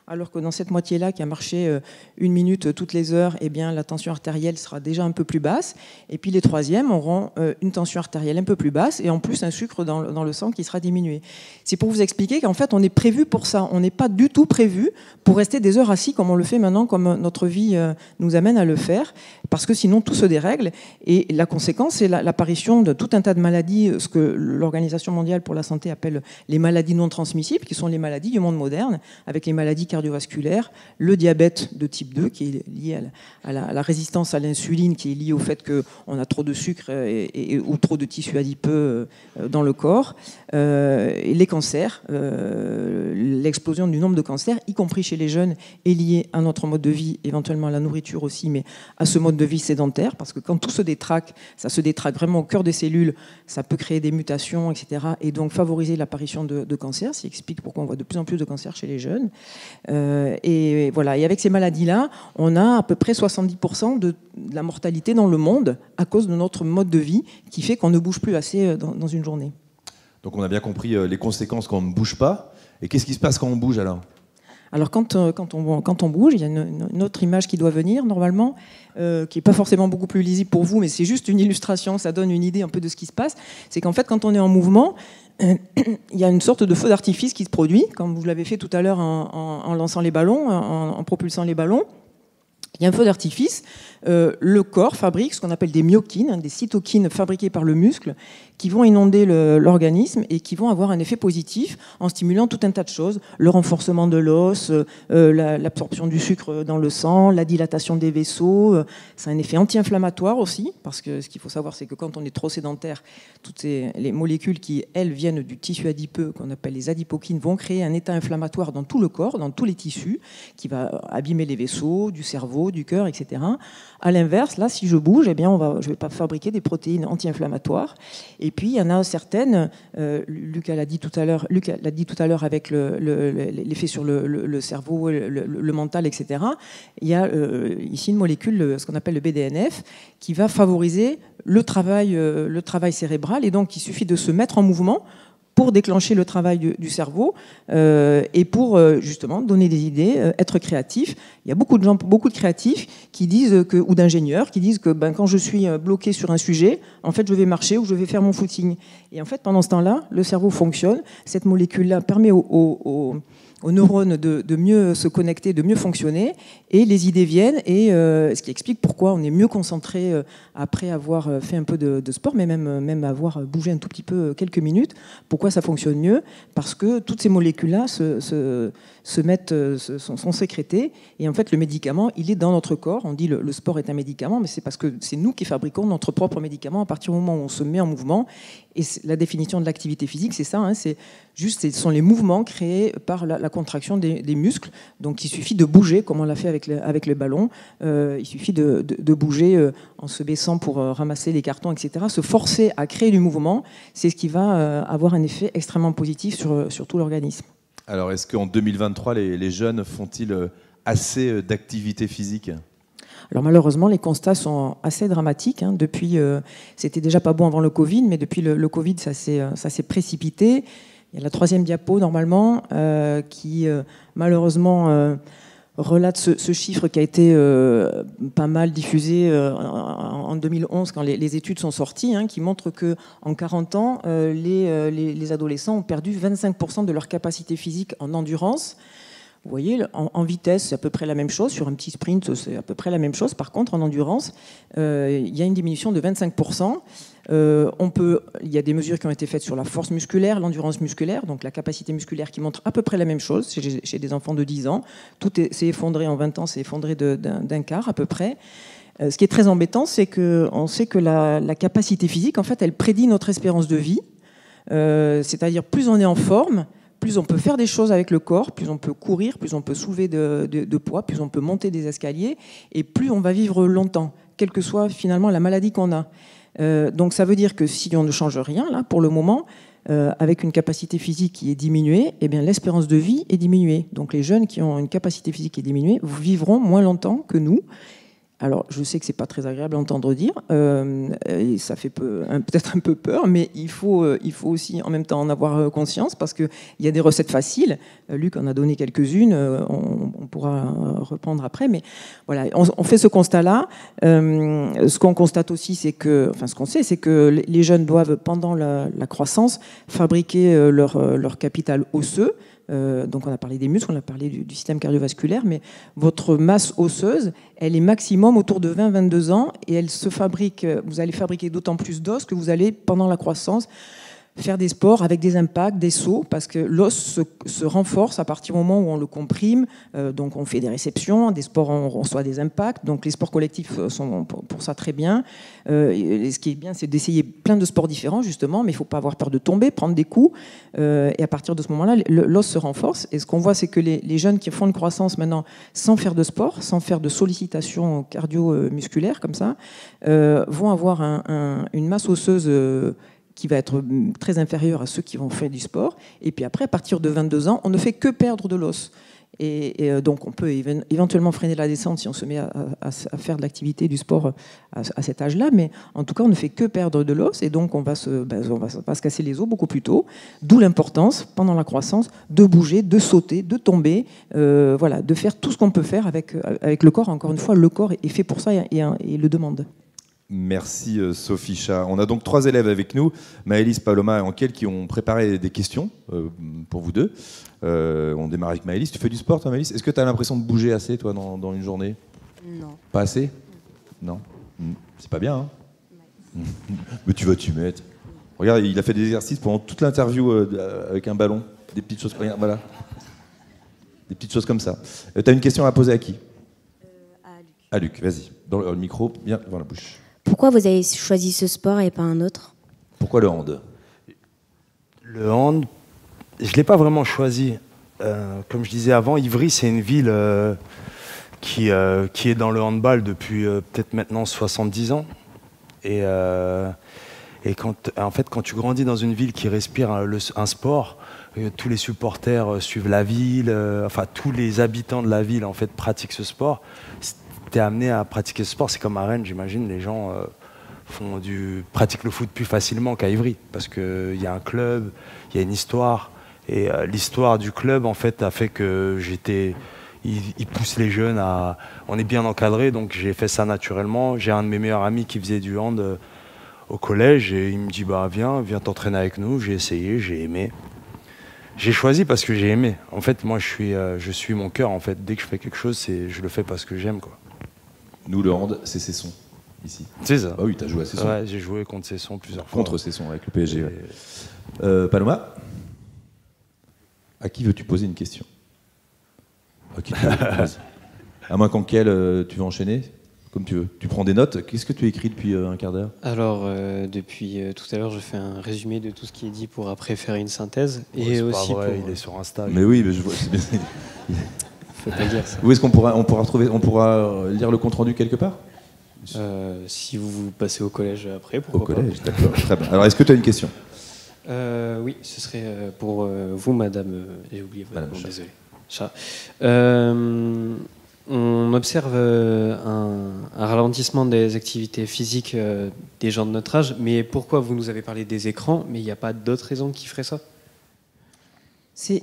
Alors que dans cette moitié-là qui a marché 1 minute toutes les heures, eh bien, la tension artérielle sera déjà un peu plus basse. Et puis les troisièmes auront une tension artérielle un peu plus basse et en plus un sucre dans le sang qui sera diminué. C'est pour vous expliquer qu'en fait, on est prévu pour ça. On n'est pas du tout prévu pour rester des heures assis comme on le fait maintenant, comme notre vie nous amène à le faire, parce que sinon tout se dérègle. Et la conséquence, c'est l'apparition de tout un tas de maladies, ce que l'Organisation mondiale pour la santé appelle les maladies non transmissibles, qui sont les maladies du monde moderne, avec les maladies cardiovasculaires, le diabète de type 2 qui est lié à la résistance à l'insuline, qui est lié au fait qu'on a trop de sucre ou trop de tissu adipeux dans le corps, et les cancers, l'explosion du nombre de cancers, y compris chez les jeunes, est liée à notre mode de vie, éventuellement à la nourriture aussi, mais à ce mode de vie sédentaire, parce que quand tout se détraque, ça se détraque vraiment au cœur des cellules, ça peut créer des mutations, etc., et donc favoriser l'apparition de cancers, ce qui explique pourquoi on voit de plus en plus de cancers chez les jeunes. Et voilà. Et avec ces maladies-là, on a à peu près 70% de la mortalité dans le monde à cause de notre mode de vie qui fait qu'on ne bouge plus assez dans une journée. Donc on a bien compris les conséquences quand on ne bouge pas. Et qu'est-ce qui se passe quand on bouge alors ? Alors quand on bouge, il y a une autre image qui doit venir normalement, qui n'est pas forcément beaucoup plus lisible pour vous, mais c'est juste une illustration, ça donne une idée un peu de ce qui se passe. C'est qu'en fait, quand on est en mouvement, il y a une sorte de feu d'artifice qui se produit, comme vous l'avez fait tout à l'heure en lançant les ballons, en propulsant les ballons. Il y a un feu d'artifice. Le corps fabrique ce qu'on appelle des myokines, des cytokines fabriquées par le muscle, qui vont inonder l'organisme et qui vont avoir un effet positif en stimulant tout un tas de choses. Le renforcement de l'os, l'absorption du sucre dans le sang, la dilatation des vaisseaux. C'est un effet anti-inflammatoire aussi, parce que ce qu'il faut savoir, c'est que quand on est trop sédentaire, toutes les molécules qui, elles, viennent du tissu adipeux, qu'on appelle les adipokines, vont créer un état inflammatoire dans tout le corps, dans tous les tissus, qui va abîmer les vaisseaux, du cerveau, du cœur, etc. À l'inverse, là, si je bouge, eh bien, je ne vais pas fabriquer des protéines anti-inflammatoires. Et puis, il y en a certaines, Lucas l'a dit tout à l'heure avec l'effet sur le cerveau, le mental, etc. Il y a ici une molécule, ce qu'on appelle le BDNF, qui va favoriser le travail cérébral. Et donc, il suffit de se mettre en mouvement pour déclencher le travail du cerveau et pour justement donner des idées, être créatif. Il y a beaucoup de créatifs qui disent ou d'ingénieurs qui disent que quand je suis bloqué sur un sujet, en fait, je vais marcher ou je vais faire mon footing. Et en fait, pendant ce temps-là, le cerveau fonctionne. Cette molécule-là permet aux neurones de mieux se connecter, de mieux fonctionner, et les idées viennent, et ce qui explique pourquoi on est mieux concentré après avoir fait un peu de sport, mais même avoir bougé un tout petit peu quelques minutes. Pourquoi ça fonctionne mieux ? Parce que toutes ces molécules-là sont sécrétés. Et en fait, le médicament, il est dans notre corps. On dit le sport est un médicament, mais c'est parce que c'est nous qui fabriquons notre propre médicament à partir du moment où on se met en mouvement. Et la définition de l'activité physique, c'est ça, hein, ce sont les mouvements créés par la contraction des muscles. Donc il suffit de bouger, comme on l'a fait avec le ballon. Il suffit de bouger en se baissant pour ramasser les cartons, etc. Se forcer à créer du mouvement, c'est ce qui va avoir un effet extrêmement positif sur tout l'organisme. Alors est-ce qu'en 2023, les jeunes font-ils assez d'activité physique ? Alors malheureusement, les constats sont assez dramatiques. Hein. C'était déjà pas bon avant le Covid, mais depuis le Covid, ça s'est précipité. Il y a la 3e diapo, normalement, qui malheureusement relate ce chiffre qui a été pas mal diffusé en 2011, quand les études sont sorties, hein, qui montre qu'en 40 ans, les adolescents ont perdu 25% de leur capacité physique en endurance. Vous voyez, en vitesse, c'est à peu près la même chose. Sur un petit sprint, c'est à peu près la même chose. Par contre, en endurance, il y a une diminution de 25%. Il y a des mesures qui ont été faites sur la force musculaire, l'endurance musculaire, donc la capacité musculaire qui montre à peu près la même chose chez des enfants de 10 ans. Tout s'est effondré en 20 ans, s'est effondré d'un quart à peu près. Ce qui est très embêtant, c'est qu'on sait que la capacité physique, en fait, elle prédit notre espérance de vie. C'est-à-dire, plus on est en forme, plus on peut faire des choses avec le corps, plus on peut courir, plus on peut soulever de poids, plus on peut monter des escaliers, et plus on va vivre longtemps, quelle que soit finalement la maladie qu'on a. Donc ça veut dire que si on ne change rien, là, pour le moment, avec une capacité physique qui est diminuée, eh bien, l'espérance de vie est diminuée. Donc les jeunes qui ont une capacité physique qui est diminuée vivront moins longtemps que nous. Alors, je sais que ce n'est pas très agréable à entendre dire, et ça fait peut-être un peu peur, mais il faut aussi en même temps en avoir conscience, parce qu'il y a des recettes faciles. Luc en a donné quelques-unes, on pourra reprendre après, mais voilà, on fait ce constat-là. Ce qu'on constate aussi, c'est que les jeunes doivent, pendant la croissance, fabriquer leur capital osseux. Donc on a parlé des muscles, on a parlé du système cardiovasculaire, mais votre masse osseuse, elle est maximum autour de 20-22 ans, et elle se fabrique, vous allez fabriquer d'autant plus d'os que vous allez, pendant la croissance, faire des sports avec des impacts, des sauts, parce que l'os se renforce à partir du moment où on le comprime. Donc on fait des réceptions, des sports on reçoit des impacts. Donc les sports collectifs sont pour ça très bien. Ce qui est bien, c'est d'essayer plein de sports différents, justement, mais il ne faut pas avoir peur de tomber, prendre des coups. Et à partir de ce moment-là, l'os se renforce. Et ce qu'on voit, c'est que les jeunes qui font une croissance maintenant sans faire de sport, sans faire de sollicitation cardio-musculaire comme ça, vont avoir une masse osseuse qui va être très inférieur à ceux qui vont faire du sport. Et puis après, à partir de 22 ans, on ne fait que perdre de l'os. Et donc, on peut éventuellement freiner la descente si on se met à faire de l'activité du sport à cet âge-là. Mais en tout cas, on ne fait que perdre de l'os. Et donc, on va se casser les os beaucoup plus tôt. D'où l'importance, pendant la croissance, de bouger, de sauter, de tomber. Voilà, de faire tout ce qu'on peut faire avec le corps. Encore une fois, le corps est fait pour ça et le demande. Merci Sophie Chat. On a donc 3 élèves avec nous, Maëlys, Paloma et Ankel, qui ont préparé des questions pour vous deux. On démarre avec Maëlys. Tu fais du sport, toi, Maëlys ? Est-ce que tu as l'impression de bouger assez, toi, dans une journée ? Non. Pas assez ? Non. C'est pas bien, hein ? Mais tu vas t'y mettre. Regarde, il a fait des exercices pendant toute l'interview avec un ballon. Des petites choses, voilà. Des petites choses comme ça. Tu as une question à poser à qui ? À Luc, vas-y. Dans le micro, bien devant la bouche. Pourquoi vous avez choisi ce sport et pas un autre ? Pourquoi le hand ? Le hand, je ne l'ai pas vraiment choisi. Comme je disais avant, Ivry, c'est une ville qui est dans le handball depuis peut-être maintenant 70 ans. Et quand tu grandis dans une ville qui respire un sport, tous les supporters suivent la ville, tous les habitants de la ville en fait, pratiquent ce sport. T'es amené à pratiquer ce sport, c'est comme à Rennes, j'imagine, les gens pratiquent le foot plus facilement qu'à Ivry, parce qu'il y a un club, il y a une histoire, et l'histoire du club en fait a fait que il pousse les jeunes on est bien encadré, donc j'ai fait ça naturellement. J'ai un de mes meilleurs amis qui faisait du hand au collège, et il me dit viens t'entraîner avec nous. J'ai essayé, j'ai aimé. J'ai choisi parce que j'ai aimé. En fait, moi je suis mon cœur en fait. Dès que je fais quelque chose, je le fais parce que j'aime, quoi. Nous, le hand, c'est Cesson, ici. C'est ça. Ah oui, tu as joué à Cesson. Ouais, j'ai joué contre Cesson plusieurs fois. Contre Cesson, avec le PSG. Ouais. Paloma, à qui veux-tu poser une question ? Ok, vas-y. À moins qu'Ankel, tu veux enchaîner comme tu veux. Tu prends des notes. Qu'est-ce que tu écris depuis un quart d'heure? Alors, depuis tout à l'heure, je fais un résumé de tout ce qui est dit pour après faire une synthèse. Ouais, et c'est aussi pas vrai, pour... il est sur Insta. Mais oui, mais je vois. Faut pas dire ça. Où est-ce qu'on pourra retrouver, on pourra lire le compte rendu quelque part? Si vous passez au collège après, Au pourquoi collège, d'accord. Très bien. Alors, est-ce que tu as une question? Oui, ce serait pour vous, madame. J'ai oublié votre Madame nom, Chat. désolé. Chat. On observe un ralentissement des activités physiques des gens de notre âge, mais pourquoi vous nous avez parlé des écrans, mais il n'y a pas d'autres raisons qui feraient ça? C'est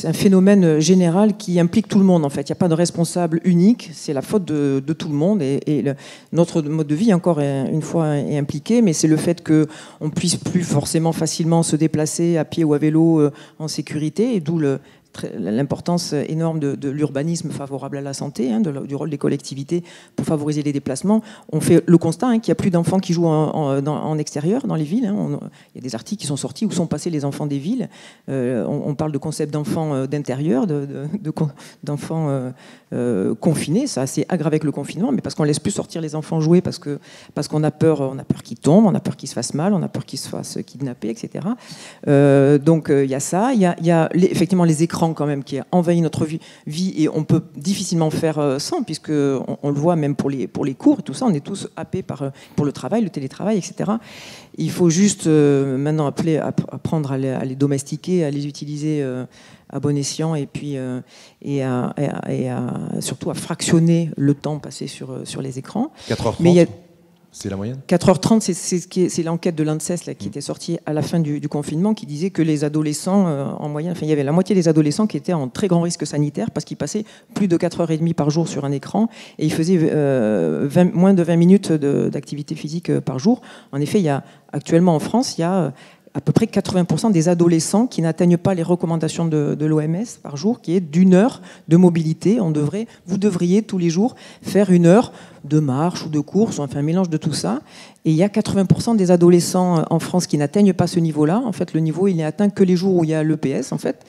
un phénomène général qui implique tout le monde, en fait. Il n'y a pas de responsable unique, c'est la faute de tout le monde. Notre mode de vie, encore une fois, est impliqué, mais c'est le fait qu'on ne puisse plus forcément facilement se déplacer à pied ou à vélo en sécurité, et d'où l'importance énorme de l'urbanisme favorable à la santé, du rôle des collectivités pour favoriser les déplacements. On fait le constat qu'il n'y a plus d'enfants qui jouent en extérieur, dans les villes. Il y a des articles qui sont sortis où sont passés les enfants des villes. On parle de concept d'enfants d'intérieur, d'enfants confinés. Ça s'est aggravé avec le confinement, mais parce qu'on ne laisse plus sortir les enfants jouer, parce qu'on a peur qu'ils tombent, on a peur qu'ils se fassent mal, on a peur qu'ils se fassent kidnapper, etc. Donc il y a ça. Il y a effectivement les écrans quand même qui envahit notre vie, et on peut difficilement faire sans, puisque on le voit même pour les cours et tout ça, on est tous happés pour le travail, le télétravail, etc. Il faut juste maintenant apprendre à les domestiquer, à les utiliser à bon escient, et puis surtout à fractionner le temps passé sur les écrans. 4h30, Mais c'est la moyenne? 4h30, c'est l'enquête de l'ANSES qui était sortie à la fin du confinement, qui disait que les adolescents, en moyenne, il y avait la moitié des adolescents qui étaient en très grand risque sanitaire parce qu'ils passaient plus de 4h30 par jour sur un écran, et ils faisaient moins de 20 minutes d'activité physique par jour. En effet, actuellement en France, il y a à peu près 80% des adolescents qui n'atteignent pas les recommandations de l'OMS par jour, qui est d'1 heure de mobilité. Vous devriez tous les jours faire 1 heure de marche ou de course, enfin un mélange de tout ça. Et il y a 80% des adolescents en France qui n'atteignent pas ce niveau-là. En fait, le niveau, il n'est atteint que les jours où il y a l'EPS, en fait.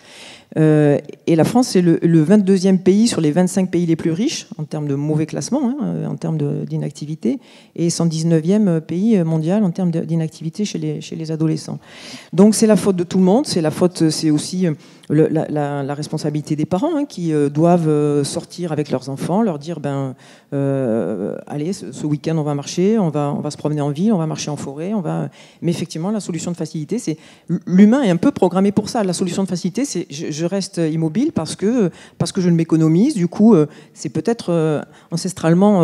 Et la France, c'est le 22e pays sur les 25 pays les plus riches en termes de mauvais classement, en termes d'inactivité, et 119e pays mondial en termes d'inactivité chez les adolescents. Donc c'est la faute de tout le monde, c'est aussi la responsabilité des parents qui doivent sortir avec leurs enfants, leur dire allez, ce week-end on va marcher, on va se promener en ville, on va marcher en forêt, mais effectivement la solution de facilité, c'est l'humain est un peu programmé pour ça. La solution de facilité, c'est je reste immobile parce que je ne m'économise. Du coup, c'est peut-être ancestralement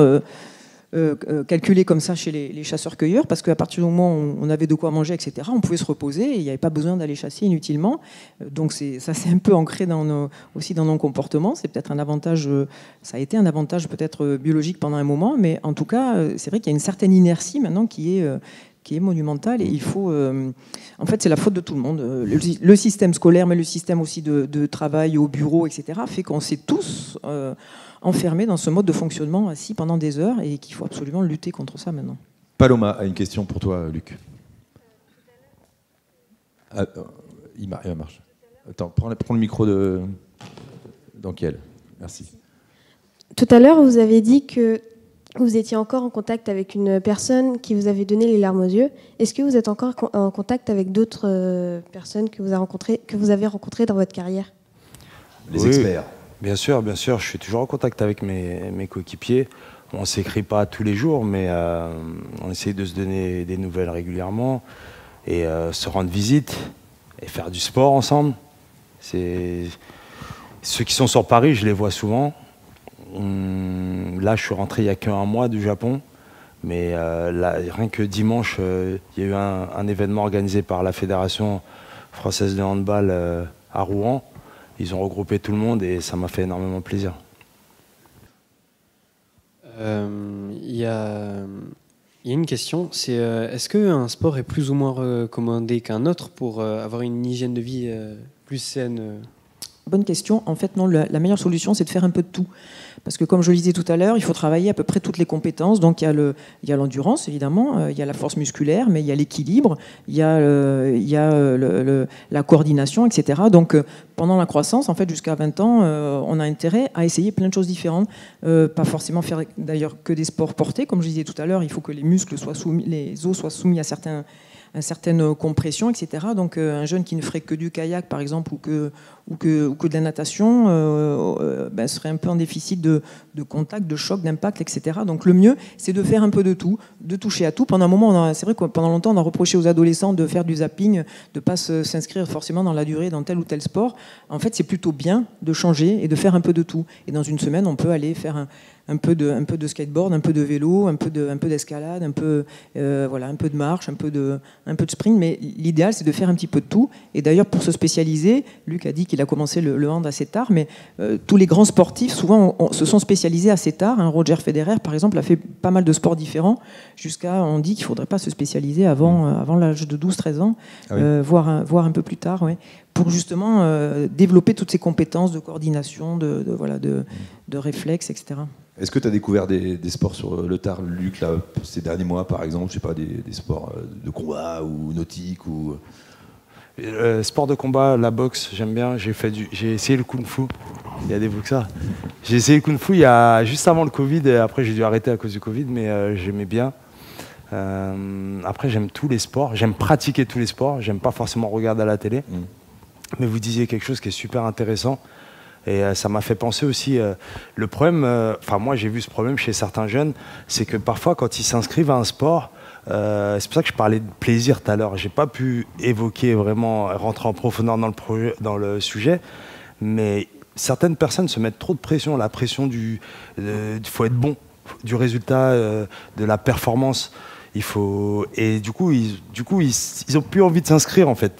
calculé comme ça chez les chasseurs-cueilleurs, parce qu'à partir du moment où on avait de quoi manger, etc., on pouvait se reposer et il n'y avait pas besoin d'aller chasser inutilement. Donc ça c'est un peu ancré aussi dans nos comportements. C'est peut-être un avantage, ça a été un avantage peut-être biologique pendant un moment, mais en tout cas, c'est vrai qu'il y a une certaine inertie maintenant qui est monumentale, et il faut... en fait, c'est la faute de tout le monde. Le système scolaire, mais le système aussi de travail au bureau, etc., fait qu'on s'est tous enfermés dans ce mode de fonctionnement assis pendant des heures, et qu'il faut absolument lutter contre ça maintenant. Paloma a une question pour toi, Luc. Il marche. Attends, prends le micro d'Ankel. Merci. Tout à l'heure, vous avez dit que vous étiez encore en contact avec une personne qui vous avait donné les larmes aux yeux. Est-ce que vous êtes encore en contact avec d'autres personnes que vous avez rencontrées dans votre carrière? Les experts. Bien sûr, je suis toujours en contact avec mes coéquipiers. On ne s'écrit pas tous les jours, mais on essaye de se donner des nouvelles régulièrement, et se rendre visite et faire du sport ensemble. Ceux qui sont sur Paris, je les vois souvent. Là, je suis rentré il n'y a qu'un mois du Japon, mais là, rien que dimanche, il y a eu un événement organisé par la Fédération française de handball à Rouen. Ils ont regroupé tout le monde et ça m'a fait énormément plaisir. Il y a une question, c'est est-ce qu'un sport est plus ou moins recommandé qu'un autre pour avoir une hygiène de vie plus saine bonne question. En fait, non, la meilleure solution, c'est de faire un peu de tout. Parce que, comme je le disais tout à l'heure, il faut travailler à peu près toutes les compétences. Donc, il y a l'endurance, évidemment, il y a la force musculaire, mais il y a l'équilibre, il y a la coordination, etc. Donc, pendant la croissance, en fait, jusqu'à 20 ans, on a intérêt à essayer plein de choses différentes. Pas forcément faire, d'ailleurs, que des sports portés. Comme je disais tout à l'heure, il faut que les muscles soient soumis, les os soient soumis à certaines compressions, etc. Donc un jeune qui ne ferait que du kayak, par exemple, ou que de la natation, serait un peu en déficit de contact, de choc, d'impact, etc. Donc le mieux, c'est de faire un peu de tout, de toucher à tout. Pendant un moment, c'est vrai que pendant longtemps, on a reproché aux adolescents de faire du zapping, de ne pas s'inscrire forcément dans la durée dans tel ou tel sport. En fait, c'est plutôt bien de changer et de faire un peu de tout. Et dans une semaine, on peut aller faire un peu de skateboard, un peu de vélo, un peu d'escalade, un peu de marche, un peu de sprint. Mais l'idéal, c'est de faire un petit peu de tout. Et d'ailleurs, pour se spécialiser, Luc a dit qu'il a commencé le hand assez tard, mais tous les grands sportifs, souvent, se sont spécialisés assez tard. Roger Federer, par exemple, a fait pas mal de sports différents, on dit qu'il ne faudrait pas se spécialiser avant l'âge de 12-13 ans, voire un peu plus tard, ouais, pour justement développer toutes ces compétences de coordination, de réflexes, etc. Est-ce que tu as découvert des sports sur le tard, Luc, là, ces derniers mois, par exemple, je sais pas, des sports de combat ou nautiques ou... Sport de combat, la boxe, j'aime bien. J'ai essayé le kung-fu. Il y a des boxeurs. J'ai essayé le kung-fu juste avant le Covid, et après j'ai dû arrêter à cause du Covid, mais j'aimais bien. Après, j'aime tous les sports. J'aime pratiquer tous les sports. J'aime pas forcément regarder à la télé. Mais vous disiez quelque chose qui est super intéressant. Et ça m'a fait penser aussi, le problème, moi j'ai vu ce problème chez certains jeunes, c'est que parfois quand ils s'inscrivent à un sport, c'est pour ça que je parlais de plaisir tout à l'heure, j'ai pas pu évoquer vraiment, rentrer en profondeur dans le sujet, mais certaines personnes se mettent trop de pression, la pression faut être bon, du résultat, de la performance, et du coup ils ont plus envie de s'inscrire en fait.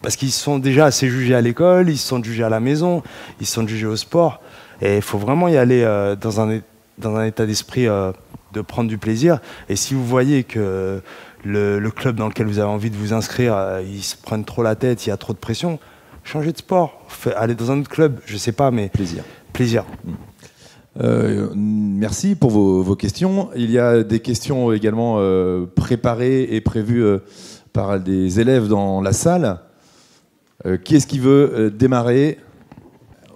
Parce qu'ils se sont déjà assez jugés à l'école, ils se sont jugés à la maison, ils se sont jugés au sport. Et il faut vraiment y aller dans un état d'esprit de prendre du plaisir. Et si vous voyez que le club dans lequel vous avez envie de vous inscrire, ils se prennent trop la tête, il y a trop de pression, changez de sport. Allez dans un autre club, je sais pas, mais... Plaisir. Merci pour vos questions. Il y a des questions également préparées et prévues par des élèves dans la salle. Qui est-ce qui veut démarrer?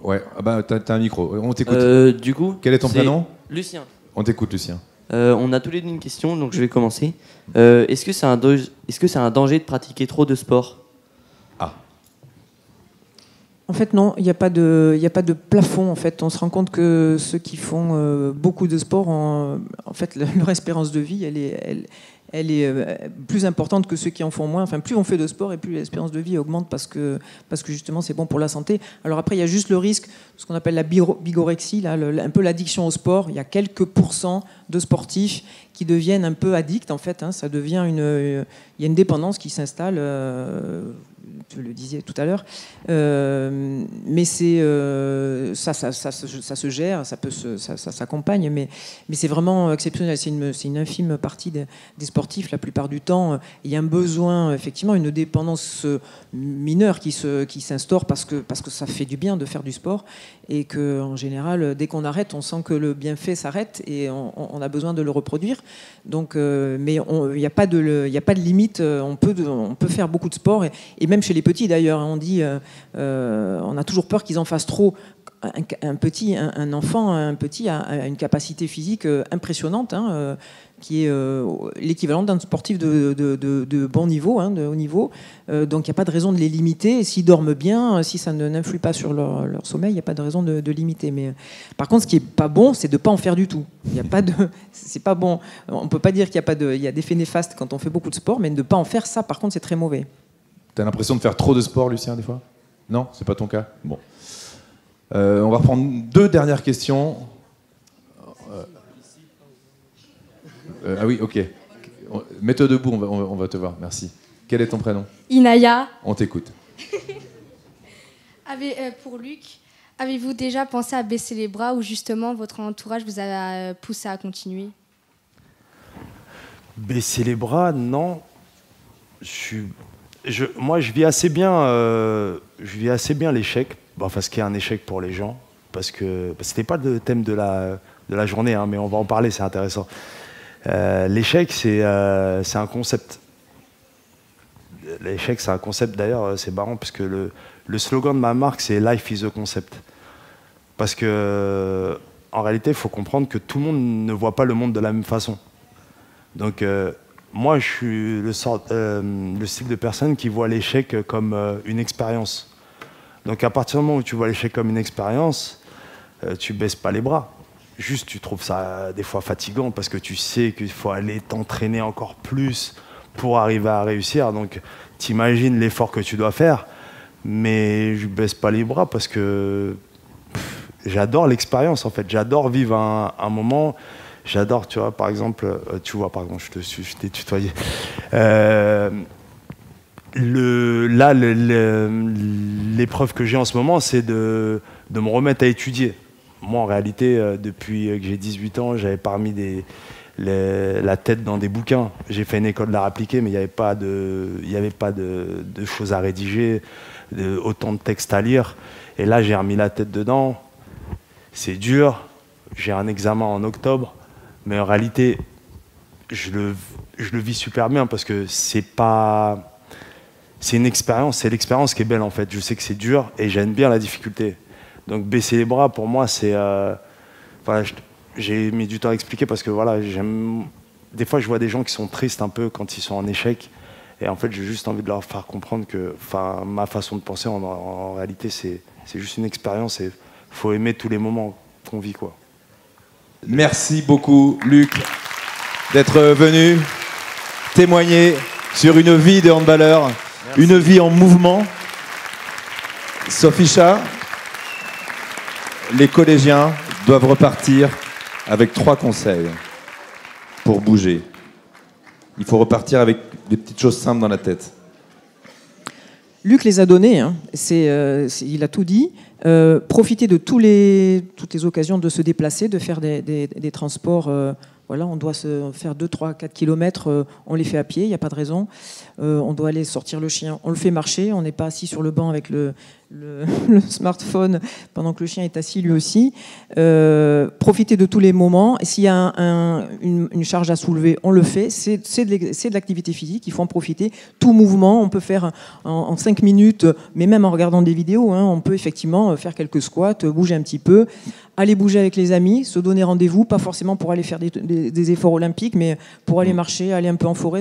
Ouais, t'as un micro, on t'écoute. Du coup, quel est ton prénom? Lucien. On t'écoute, Lucien. On a tous les deux une question, donc je vais commencer. Est-ce que c'est un danger de pratiquer trop de sport? En fait, non, il n'y a pas de plafond. En fait, on se rend compte que ceux qui font beaucoup de sport, en fait, leur espérance de vie, elle est plus importante que ceux qui en font moins. Enfin, plus on fait de sport et plus l'espérance de vie augmente parce que justement c'est bon pour la santé. Alors après, il y a juste le risque, ce qu'on appelle la bigorexie, là, un peu l'addiction au sport. Il y a quelques pourcents de sportifs qui deviennent un peu addicts en fait. Ça devient il y a une dépendance qui s'installe. Tu le disais tout à l'heure, mais c'est ça se gère, ça s'accompagne, mais c'est vraiment exceptionnel. C'est une infime partie des sportifs. La plupart du temps, il y a un besoin, effectivement, une dépendance mineure qui s'instaure parce que ça fait du bien de faire du sport et que en général, dès qu'on arrête, on sent que le bienfait s'arrête et on a besoin de le reproduire. Donc, mais il n'y a pas de limite. On peut faire beaucoup de sport et même chez les petits d'ailleurs, on dit, on a toujours peur qu'ils en fassent trop. Un enfant a une capacité physique impressionnante, qui est l'équivalent d'un sportif de bon niveau, de haut niveau. Donc il n'y a pas de raison de les limiter. Et s'ils dorment bien, si ça n'influe pas sur leur sommeil, il n'y a pas de raison de limiter. Mais par contre, ce qui n'est pas bon, c'est de ne pas en faire du tout. C'est pas bon. On ne peut pas dire qu'il y a des effets néfastes quand on fait beaucoup de sport, mais de ne pas en faire, ça, par contre, c'est très mauvais. Tu as l'impression de faire trop de sport, Lucien, des fois? Non, c'est pas ton cas? Bon. On va reprendre 2 dernières questions. Ah oui, ok. Mets-toi debout, on va te voir. Merci. Quel est ton prénom? Inaya. On t'écoute. Pour Luc, avez-vous déjà pensé à baisser les bras ou justement votre entourage vous a poussé à continuer? Baisser les bras, non. Moi, je vis assez bien l'échec Parce qu'il y a un échec pour les gens, parce que c'était pas le thème de la journée, hein, mais on va en parler, c'est intéressant. L'échec, c'est un concept. L'échec, c'est un concept, d'ailleurs, c'est marrant, parce que le slogan de ma marque, c'est « Life is a concept ». Parce que, en réalité, il faut comprendre que tout le monde ne voit pas le monde de la même façon. Donc, moi, je suis le style de personne qui voit l'échec comme une expérience. Donc à partir du moment où tu vois l'échec comme une expérience, tu baisses pas les bras. Juste, tu trouves ça des fois fatigant parce que tu sais qu'il faut aller t'entraîner encore plus pour arriver à réussir. Donc t'imagines l'effort que tu dois faire, mais je baisse pas les bras parce que j'adore l'expérience en fait. J'adore vivre un moment. J'adore, tu vois, par exemple, je t'ai tutoyé. L'épreuve que j'ai en ce moment, c'est de me remettre à étudier. Moi, en réalité, depuis que j'ai 18 ans, j'avais pas remis la tête dans des bouquins. J'ai fait une école d'art appliqué, mais il n'y avait pas de choses à rédiger, autant de textes à lire. Et là, j'ai remis la tête dedans. C'est dur. J'ai un examen en octobre. Mais en réalité, je le vis super bien parce que c'est une expérience, c'est l'expérience qui est belle en fait. Je sais que c'est dur et j'aime bien la difficulté. Donc baisser les bras, pour moi, c'est... j'ai mis du temps à expliquer parce que voilà, des fois, je vois des gens qui sont tristes un peu quand ils sont en échec. Et en fait, j'ai juste envie de leur faire comprendre que ma façon de penser, en réalité, c'est juste une expérience et il faut aimer tous les moments qu'on vit, quoi. Merci beaucoup, Luc, d'être venu témoigner sur une vie de handballeur, une vie en mouvement. Sophie-Cha, les collégiens doivent repartir avec 3 conseils pour bouger. Il faut repartir avec des petites choses simples dans la tête. Luc les a donnés, hein. Il a tout dit. Profiter de toutes les occasions de se déplacer, de faire des transports. Voilà, on doit se faire 2, 3, 4 km, on les fait à pied, il n'y a pas de raison. On doit aller sortir le chien, on le fait marcher, on n'est pas assis sur le banc avec le smartphone pendant que le chien est assis lui aussi. Profiter de tous les moments. Et s'il y a une charge à soulever, on le fait. C'est de l'activité physique, il faut en profiter. Tout mouvement, on peut faire en 5 minutes, mais même en regardant des vidéos, hein, on peut effectivement faire quelques squats, bouger un petit peu, aller bouger avec les amis, se donner rendez-vous, pas forcément pour aller faire des efforts olympiques, mais pour aller marcher, aller un peu en forêt,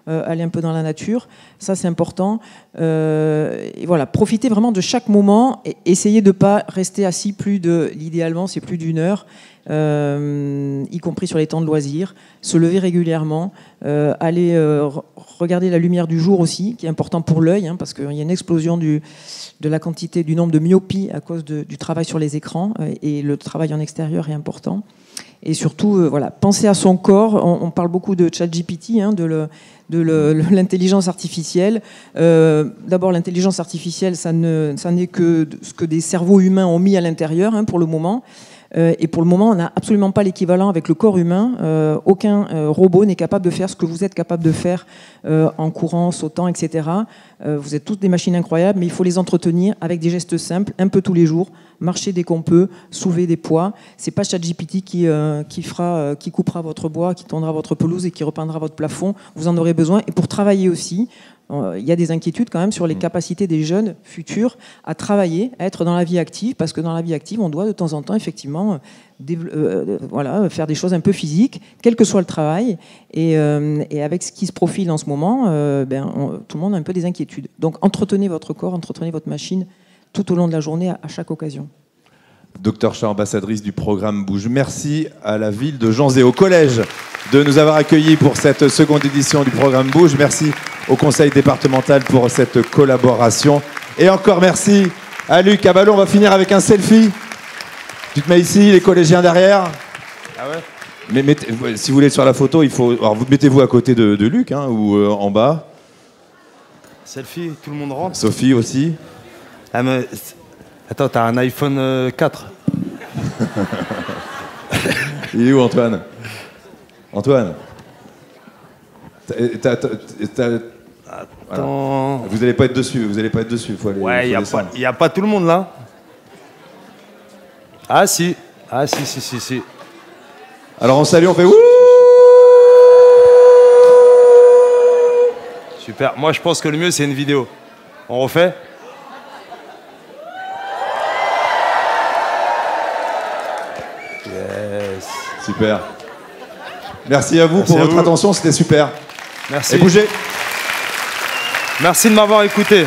aller un peu dans la nature. Ça, c'est important. Et voilà, profiter vraiment de chaque moment et essayer de ne pas rester assis l'idéalement, c'est plus d'1 heure, y compris sur les temps de loisirs, se lever régulièrement, aller regarder la lumière du jour aussi, qui est important pour l'œil, hein, parce qu'il y a une explosion du nombre de myopies à cause du travail sur les écrans, et le travail en extérieur est important. Et surtout, penser à son corps. On parle beaucoup de ChatGPT, hein, de l'intelligence artificielle. D'abord, l'intelligence artificielle, ça n'est que ce que des cerveaux humains ont mis à l'intérieur, hein, pour le moment. Et pour le moment, on n'a absolument pas l'équivalent avec le corps humain. Aucun robot n'est capable de faire ce que vous êtes capable de faire en courant, sautant, etc. Vous êtes tous des machines incroyables, mais il faut les entretenir avec des gestes simples, un peu tous les jours. Marcher dès qu'on peut, soulever des poids. C'est pas ChatGPT qui coupera votre bois, qui tondra votre pelouse et qui repeindra votre plafond. Vous en aurez besoin. Et pour travailler aussi, il y a des inquiétudes quand même sur les capacités des jeunes futurs à travailler, à être dans la vie active, parce que dans la vie active, on doit de temps en temps effectivement faire des choses un peu physiques, quel que soit le travail. Et avec ce qui se profile en ce moment, tout le monde a un peu des inquiétudes. Donc entretenez votre corps, entretenez votre machine tout au long de la journée, à chaque occasion. Dr Cha, ambassadrice du programme Bouge. Merci à la ville de Janzé et au collège de nous avoir accueillis pour cette seconde édition du programme Bouge. Merci au conseil départemental pour cette collaboration. Et encore merci à Luc Aballon. On va finir avec un selfie. Tu te mets ici, les collégiens derrière. Ah ouais. Mais si vous voulez être sur la photo, il faut. Alors vous mettez-vous à côté de Luc, hein, ou en bas. Selfie, tout le monde rentre. Sophie aussi. Ah, mais... Attends, t'as un iPhone 4. Il est où, Antoine? Antoine, Attends. Vous n'allez pas être dessus, Faut aller, ouais, il n'y a pas tout le monde là. Ah si. Ah si. Alors on salue, on fait wouh. Super. Moi, je pense que le mieux, c'est une vidéo. On refait? Yes. Super. Merci à vous Merci pour à votre vous. attention, c'était super. Merci. Et bougez. Merci de m'avoir écouté.